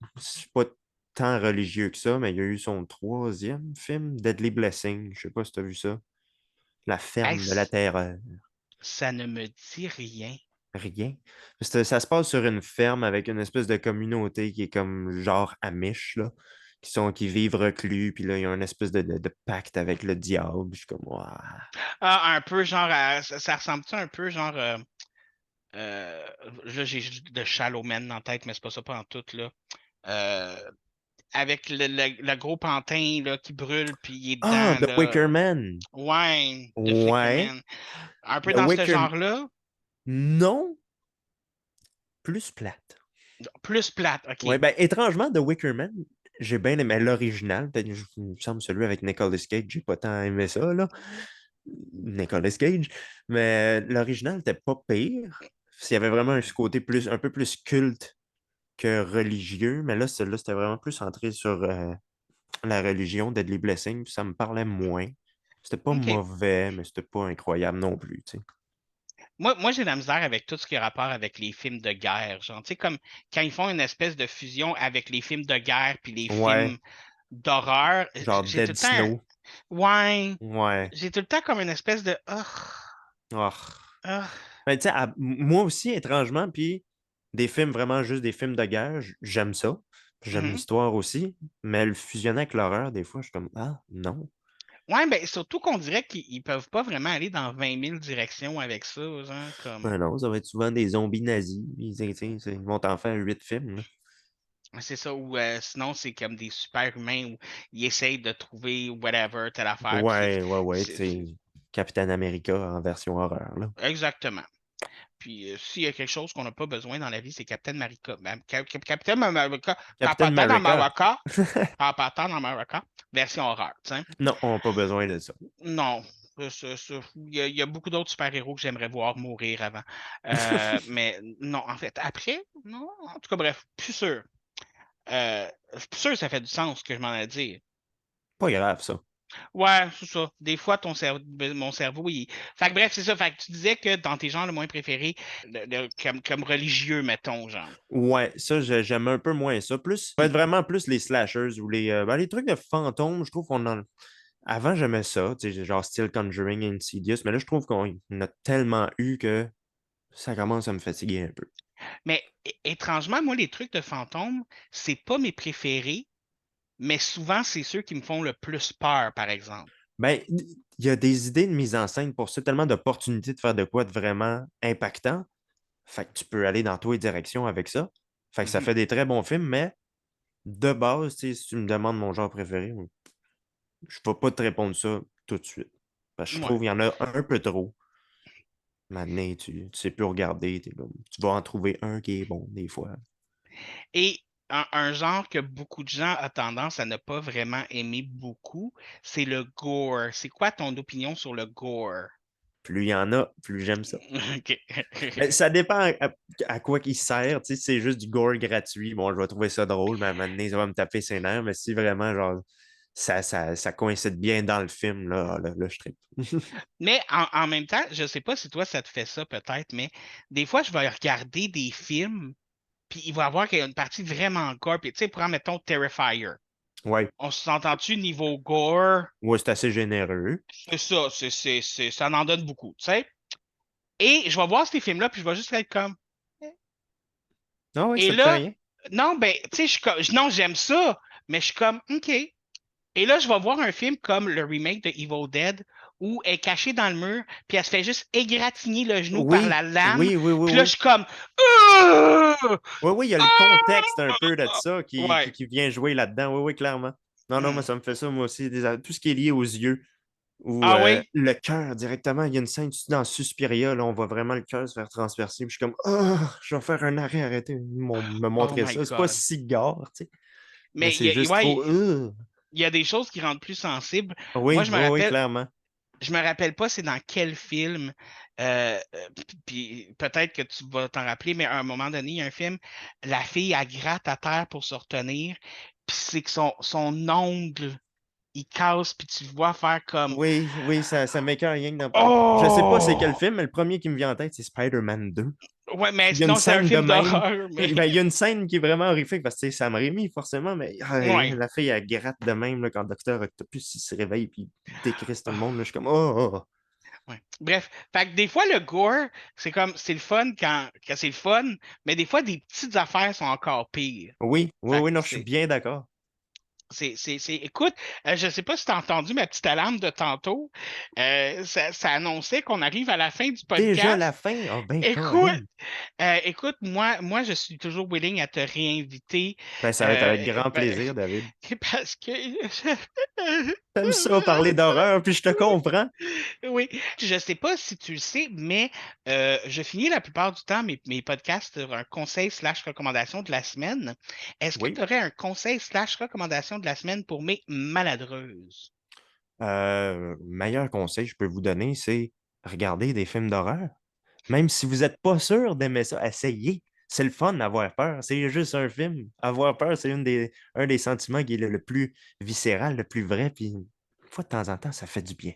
Speaker 3: pas tant religieux que ça, mais il y a eu son troisième film, Deadly Blessing. Je sais pas si tu as vu ça. La
Speaker 2: Hey,
Speaker 3: ferme de la terreur.
Speaker 2: ça ne me dit rien.
Speaker 3: Rien. Ça se passe sur une ferme avec une espèce de communauté qui est comme genre Amish, là, qui vivent reclus, puis là, il y a une espèce de pacte avec le diable. Je suis comme, ouah.
Speaker 2: Ah, un peu genre ça ressemble-tu un peu genre euh, là j'ai juste de Shallow Man en tête, mais c'est pas ça pas en tout là. Euh, avec le gros pantin là, qui brûle puis il est
Speaker 3: Ah,
Speaker 2: dedans
Speaker 3: The Wicker
Speaker 2: là.
Speaker 3: Man.
Speaker 2: Ouais, de
Speaker 3: Ouais.
Speaker 2: Flickerman. Un peu
Speaker 3: The
Speaker 2: dans ce
Speaker 3: Wicker...
Speaker 2: genre-là.
Speaker 3: Non, plus plate.
Speaker 2: Plus plate,
Speaker 3: Ouais,
Speaker 2: OK.
Speaker 3: ben, étrangement, The Wicker Man, j'ai bien aimé l'original. Peut-être, il me semble, celui avec Nicolas Cage, j'ai pas tant aimé ça, là. Nicolas Cage. Mais l'original était pas pire. Il y avait vraiment un côté un peu plus culte que religieux. Mais là, celui-là, c'était vraiment plus centré sur la religion, Deadly Blessing. Puis ça me parlait moins. C'était pas
Speaker 2: OK.
Speaker 3: mauvais, mais c'était pas incroyable non plus, tu sais.
Speaker 2: Moi j'ai de la misère avec tout ce qui a rapport avec les films de guerre. Genre, tu sais, comme quand ils font une espèce de fusion avec les films de guerre puis les films
Speaker 3: Ouais,
Speaker 2: d'horreur,
Speaker 3: genre
Speaker 2: j'ai tout
Speaker 3: Dead
Speaker 2: le temps.
Speaker 3: Snow.
Speaker 2: Ouais.
Speaker 3: Ouais.
Speaker 2: J'ai tout le temps comme une espèce de.
Speaker 3: Oh.
Speaker 2: Ah.
Speaker 3: Ben, tu sais, moi aussi, étrangement, puis des films, vraiment juste des films de guerre, j'aime ça. J'aime
Speaker 2: Mhm.
Speaker 3: l'histoire aussi, mais le fusionner avec l'horreur, des fois, je suis comme, ah, non.
Speaker 2: Ouais, ben surtout qu'on dirait qu'ils peuvent pas vraiment aller dans 20 000 directions avec ça, genre, comme.
Speaker 3: Ben non, ça va être souvent des zombies nazis. Ils vont t'en faire 8 films, là.
Speaker 2: C'est ça, ou sinon c'est comme des super-humains où ils essayent de trouver whatever, telle affaire, puis
Speaker 3: Ouais, tu sais, Captain America en version horreur, là.
Speaker 2: exactement. Puis s'il y a quelque chose qu'on n'a pas besoin dans la vie, c'est Captain America. Captain America,
Speaker 3: Captain
Speaker 2: Captain
Speaker 3: America.
Speaker 2: America, Captain America, version horreur, tu sais.
Speaker 3: Non, on n'a pas besoin de ça.
Speaker 2: Non. Il y a beaucoup d'autres super-héros que j'aimerais voir mourir avant. Mais non, en fait, après, non. En tout cas, bref, plus sûr. Plus sûr, ça fait du sens ce que je m'en ai dit.
Speaker 3: Pas grave, ça.
Speaker 2: Ouais, c'est ça. Des fois, mon cerveau, il. Fait que bref, c'est ça. Fait que tu disais que dans tes genres le moins préférés, comme religieux, mettons, genre.
Speaker 3: Ouais, ça, j'aime un peu moins ça. Plus, ça va être vraiment plus les slashers ou les trucs de fantômes, je trouve qu'on en. Avant, j'aimais ça, tu sais, genre style Conjuring et Insidious, mais là, je trouve qu'on en a tellement eu que ça commence à me fatiguer un peu.
Speaker 2: Mais étrangement, moi, les trucs de fantômes, c'est pas mes préférés, mais souvent, c'est ceux qui me font le plus peur, par exemple.
Speaker 3: Ben, il y a des idées de mise en scène pour ça, tellement d'opportunités de faire de quoi de vraiment impactant. Fait que tu peux aller dans toutes les directions avec ça. Fait que ça
Speaker 2: Mhm.
Speaker 3: fait des très bons films, mais de base, tu sais, si tu me demandes mon genre préféré, je ne vais pas te répondre ça tout de suite. Parce que je
Speaker 2: Ouais.
Speaker 3: trouve qu'il y en a un peu trop. Maintenant, tu sais plus regarder. Tu vas en trouver un qui est bon, des fois.
Speaker 2: Et un genre que beaucoup de gens ont tendance à ne pas vraiment aimer beaucoup, c'est le gore. C'est quoi ton opinion sur le gore?
Speaker 3: Plus il y en a, plus j'aime ça.
Speaker 2: OK.
Speaker 3: Mais ça dépend à quoi il sert. Tu sais, si c'est juste du gore gratuit, bon, je vais trouver ça drôle, mais à un moment donné, ça va me taper ses nerfs. Mais si vraiment, genre, ça coïncide bien dans le film, là je trippe.
Speaker 2: Mais en même temps, je sais pas si toi ça te fait ça peut-être, mais des fois je vais regarder des films, puis il va y avoir une partie vraiment gore, puis tu sais, prends mettons Terrifier.
Speaker 3: Ouais.
Speaker 2: On s'entend-tu niveau gore?
Speaker 3: Ouais, c'est assez généreux.
Speaker 2: C'est ça, ça en donne beaucoup, tu sais. Et je vais voir ces films-là, puis je vais juste être comme.
Speaker 3: Ah ouais,
Speaker 2: Et
Speaker 3: ça te fait
Speaker 2: là,
Speaker 3: rien?
Speaker 2: non, ben, tu sais, non, j'aime ça, mais je suis comme, OK. Et là, je vais voir un film comme le remake de Evil Dead où elle est cachée dans le mur, puis elle se fait juste égratigner le genou par
Speaker 3: Oui,
Speaker 2: la lame.
Speaker 3: oui, oui, oui,
Speaker 2: Puis là, je
Speaker 3: oui.
Speaker 2: suis comme. Ah!
Speaker 3: Oui, oui, il y a le contexte un peu de ça
Speaker 2: Ouais.
Speaker 3: qui vient jouer là-dedans. Oui, oui, clairement. Non, non, moi,
Speaker 2: Hmm.
Speaker 3: ça me fait ça, moi aussi. Tout ce qui est lié aux yeux ou
Speaker 2: Ah oui?
Speaker 3: le cœur directement. Il y a une scène dans Suspiria, là, on voit vraiment le cœur se faire transpercer. Puis je suis comme, oh, je vais faire un arrêt, arrêtez de me
Speaker 2: Oh
Speaker 3: montrer
Speaker 2: my
Speaker 3: ça. C'est pas
Speaker 2: God.
Speaker 3: si gore, tu sais, mais
Speaker 2: Mais
Speaker 3: c'est juste
Speaker 2: ouais,
Speaker 3: trop.
Speaker 2: il y a des choses qui rendent plus sensibles. Moi,
Speaker 3: Oui, oui, oui, clairement.
Speaker 2: je me rappelle pas c'est dans quel film, puis peut-être que tu vas t'en rappeler, mais à un moment donné, il y a un film, la fille, elle gratte à terre pour se retenir, puis c'est que son ongle, il casse, puis tu le vois faire comme
Speaker 3: Oui, oui, ça m'écoeure rien que d'en parler. Je sais pas c'est quel
Speaker 2: Oh!
Speaker 3: film, mais le premier qui me vient en tête, c'est Spider-Man 2.
Speaker 2: Ouais, mais
Speaker 3: Il y a une
Speaker 2: sinon, c'est un
Speaker 3: scène de
Speaker 2: film
Speaker 3: même.
Speaker 2: d'horreur, mais
Speaker 3: Ben, il y a une scène qui est vraiment horrifique parce que c'est Sam Raimi, forcément, mais
Speaker 2: ouais.
Speaker 3: la fille, elle gratte de même là, quand Docteur Octopus il se réveille et il décrisse tout le monde. Là, je suis comme, oh, oh, oh.
Speaker 2: Ouais. Bref, fait que des fois, le gore, c'est le fun quand c'est le fun, mais des fois, des petites affaires sont encore pires.
Speaker 3: Oui, oui,
Speaker 2: Fait que
Speaker 3: oui, non, je suis bien d'accord.
Speaker 2: Écoute, je ne sais pas si tu as entendu ma petite alarme de tantôt. Ça annonçait qu'on arrive à la fin du
Speaker 3: Déjà la
Speaker 2: podcast.
Speaker 3: fin? Oh, ben,
Speaker 2: Écoute,
Speaker 3: Colin.
Speaker 2: moi, je suis toujours willing à te réinviter
Speaker 3: Ben, ça va être avec grand
Speaker 2: ben,
Speaker 3: plaisir, David.
Speaker 2: parce que
Speaker 3: T'aimes ça parler d'horreur, puis je te comprends.
Speaker 2: oui, je ne sais pas si tu le sais, mais je finis la plupart du temps mes podcasts sur un conseil slash recommandation de la semaine. Est-ce que tu
Speaker 3: Oui.
Speaker 2: aurais un conseil slash recommandation de la semaine pour mes maladreuses?
Speaker 3: Meilleur conseil que je peux vous donner, c'est regarder des films d'horreur. Même si vous n'êtes pas sûr d'aimer ça, essayez. C'est le fun d'avoir peur. C'est juste un film. Avoir peur, c'est un des sentiments qui est le plus viscéral, le plus vrai. Puis, une fois de temps en temps, ça fait du bien.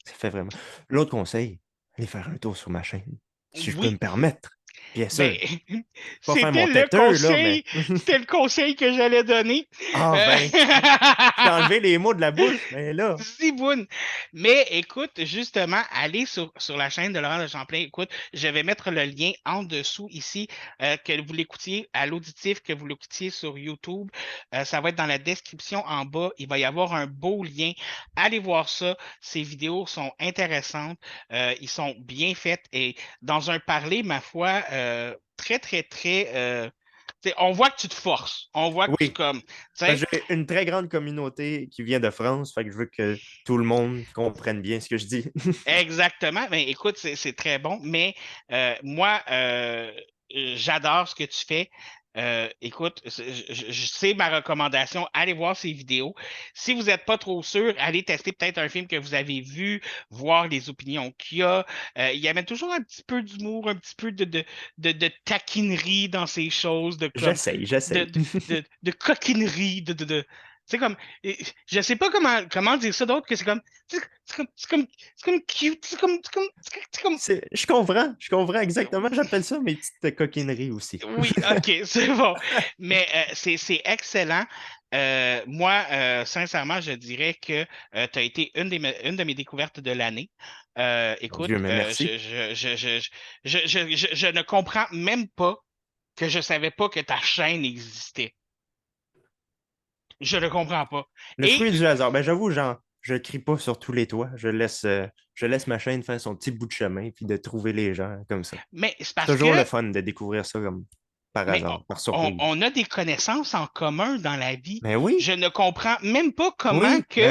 Speaker 3: Ça fait vraiment. L'autre conseil, allez faire un tour sur ma chaîne, si je peux me
Speaker 2: Oui,
Speaker 3: permettre. Bien
Speaker 2: ben,
Speaker 3: sûr, pas faire mon têteux, là, mais.
Speaker 2: c'était le conseil que j'allais donner.
Speaker 3: Ah,
Speaker 2: Euh,
Speaker 3: ben, je t'ai enlevé les mots de la bouche, mais là.
Speaker 2: Ziboun. Mais écoute, justement, allez sur la chaîne de Laurent de Champlain. Écoute, je vais mettre le lien en dessous ici, que vous l'écoutiez à l'auditif, que vous l'écoutiez sur YouTube. Ça va être dans la description en bas. Il va y avoir un beau lien. Allez voir ça. Ces vidéos sont intéressantes. Ils sont bien faites et dans un parler, ma foi, très, très, très. On voit que tu te forces. On voit que tu
Speaker 3: Oui,
Speaker 2: comme. Tu
Speaker 3: parce
Speaker 2: sais,
Speaker 3: que j'ai une très grande communauté qui vient de France, fait que je veux que tout le monde comprenne bien ce que je dis.
Speaker 2: exactement. Mais écoute, c'est très bon. Mais moi, j'adore ce que tu fais. Écoute, je sais ma recommandation. Allez voir ces vidéos. Si vous n'êtes pas trop sûr, allez tester peut-être un film que vous avez vu, voir les opinions qu'il y a. Il y avait toujours un petit peu d'humour, un petit peu de taquinerie dans ces choses, de comme
Speaker 3: J'essaye, j'essaye.
Speaker 2: de coquinerie, C'est comme, je sais pas comment dire ça d'autre que c'est comme cute, c'est comme,
Speaker 3: Je comprends exactement. J'appelle ça mes petites coquineries aussi.
Speaker 2: oui, ok, c'est bon. Mais c'est excellent. Moi, sincèrement, je dirais que tu as été une de mes découvertes de l'année.
Speaker 3: Mon
Speaker 2: Écoute,
Speaker 3: Dieu, mais merci.
Speaker 2: je ne comprends même pas que je savais pas que ta chaîne existait. Je ne comprends pas.
Speaker 3: Le
Speaker 2: Et
Speaker 3: fruit du hasard. Ben, j'avoue, genre, je crie pas sur tous les toits. Je laisse ma chaîne faire son petit bout de chemin puis de trouver les gens comme ça.
Speaker 2: mais c'est
Speaker 3: C'est
Speaker 2: parce
Speaker 3: toujours le
Speaker 2: que
Speaker 3: fun de découvrir ça comme par
Speaker 2: mais
Speaker 3: hasard, par surprise.
Speaker 2: on a des connaissances en commun dans la vie.
Speaker 3: Mais oui,
Speaker 2: Je ne comprends même pas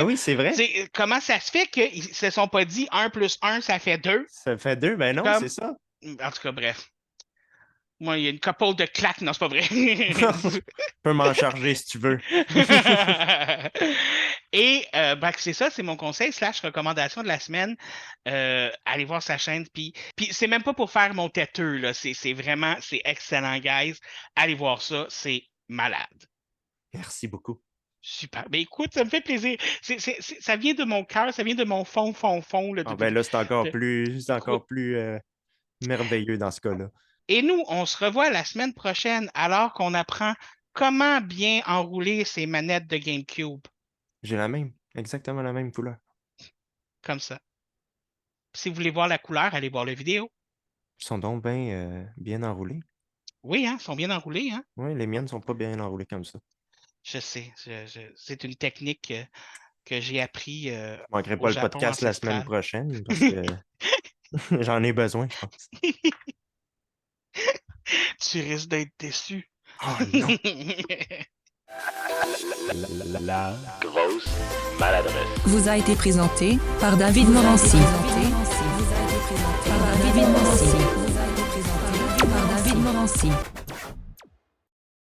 Speaker 3: oui, c'est vrai.
Speaker 2: comment ça se fait qu'ils se sont pas dit 1 + 1, ça fait 2.
Speaker 3: Ça fait 2, ben non,
Speaker 2: Comme,
Speaker 3: c'est ça.
Speaker 2: en tout cas, bref. Moi, il y a une couple de claques. Non, c'est pas vrai.
Speaker 3: Tu peux m'en charger si tu veux.
Speaker 2: Et c'est ça, c'est mon conseil / recommandation de la semaine. Allez voir sa chaîne. Puis c'est même pas pour faire mon têteux, là. C'est vraiment, c'est excellent, guys. Allez voir ça, c'est malade.
Speaker 3: Merci beaucoup.
Speaker 2: Super. Ben écoute, ça me fait plaisir. Ça vient de mon cœur, ça vient de mon fond. Là,
Speaker 3: Ah, ben là, c'est encore plus merveilleux dans ce cas-là.
Speaker 2: Et nous, on se revoit la semaine prochaine alors qu'on apprend comment bien enrouler ces manettes de GameCube.
Speaker 3: J'ai exactement la même couleur.
Speaker 2: Comme ça. Si vous voulez voir la couleur, allez voir la vidéo.
Speaker 3: Ils sont donc bien enroulés.
Speaker 2: Oui, hein, ils sont bien enroulés, hein?
Speaker 3: Oui, les miennes ne sont pas bien enroulées comme ça.
Speaker 2: Je sais. C'est une technique que j'ai appris
Speaker 3: Je ne manquerai
Speaker 2: au
Speaker 3: pas le
Speaker 2: Japon
Speaker 3: podcast la semaine
Speaker 2: ancestral.
Speaker 3: prochaine parce que j'en ai besoin, je pense.
Speaker 2: Tu risques d'être déçu.
Speaker 3: Oh non!
Speaker 4: La grosse maladresse.
Speaker 5: Vous a été présenté par David Morancy. Par David Morancy.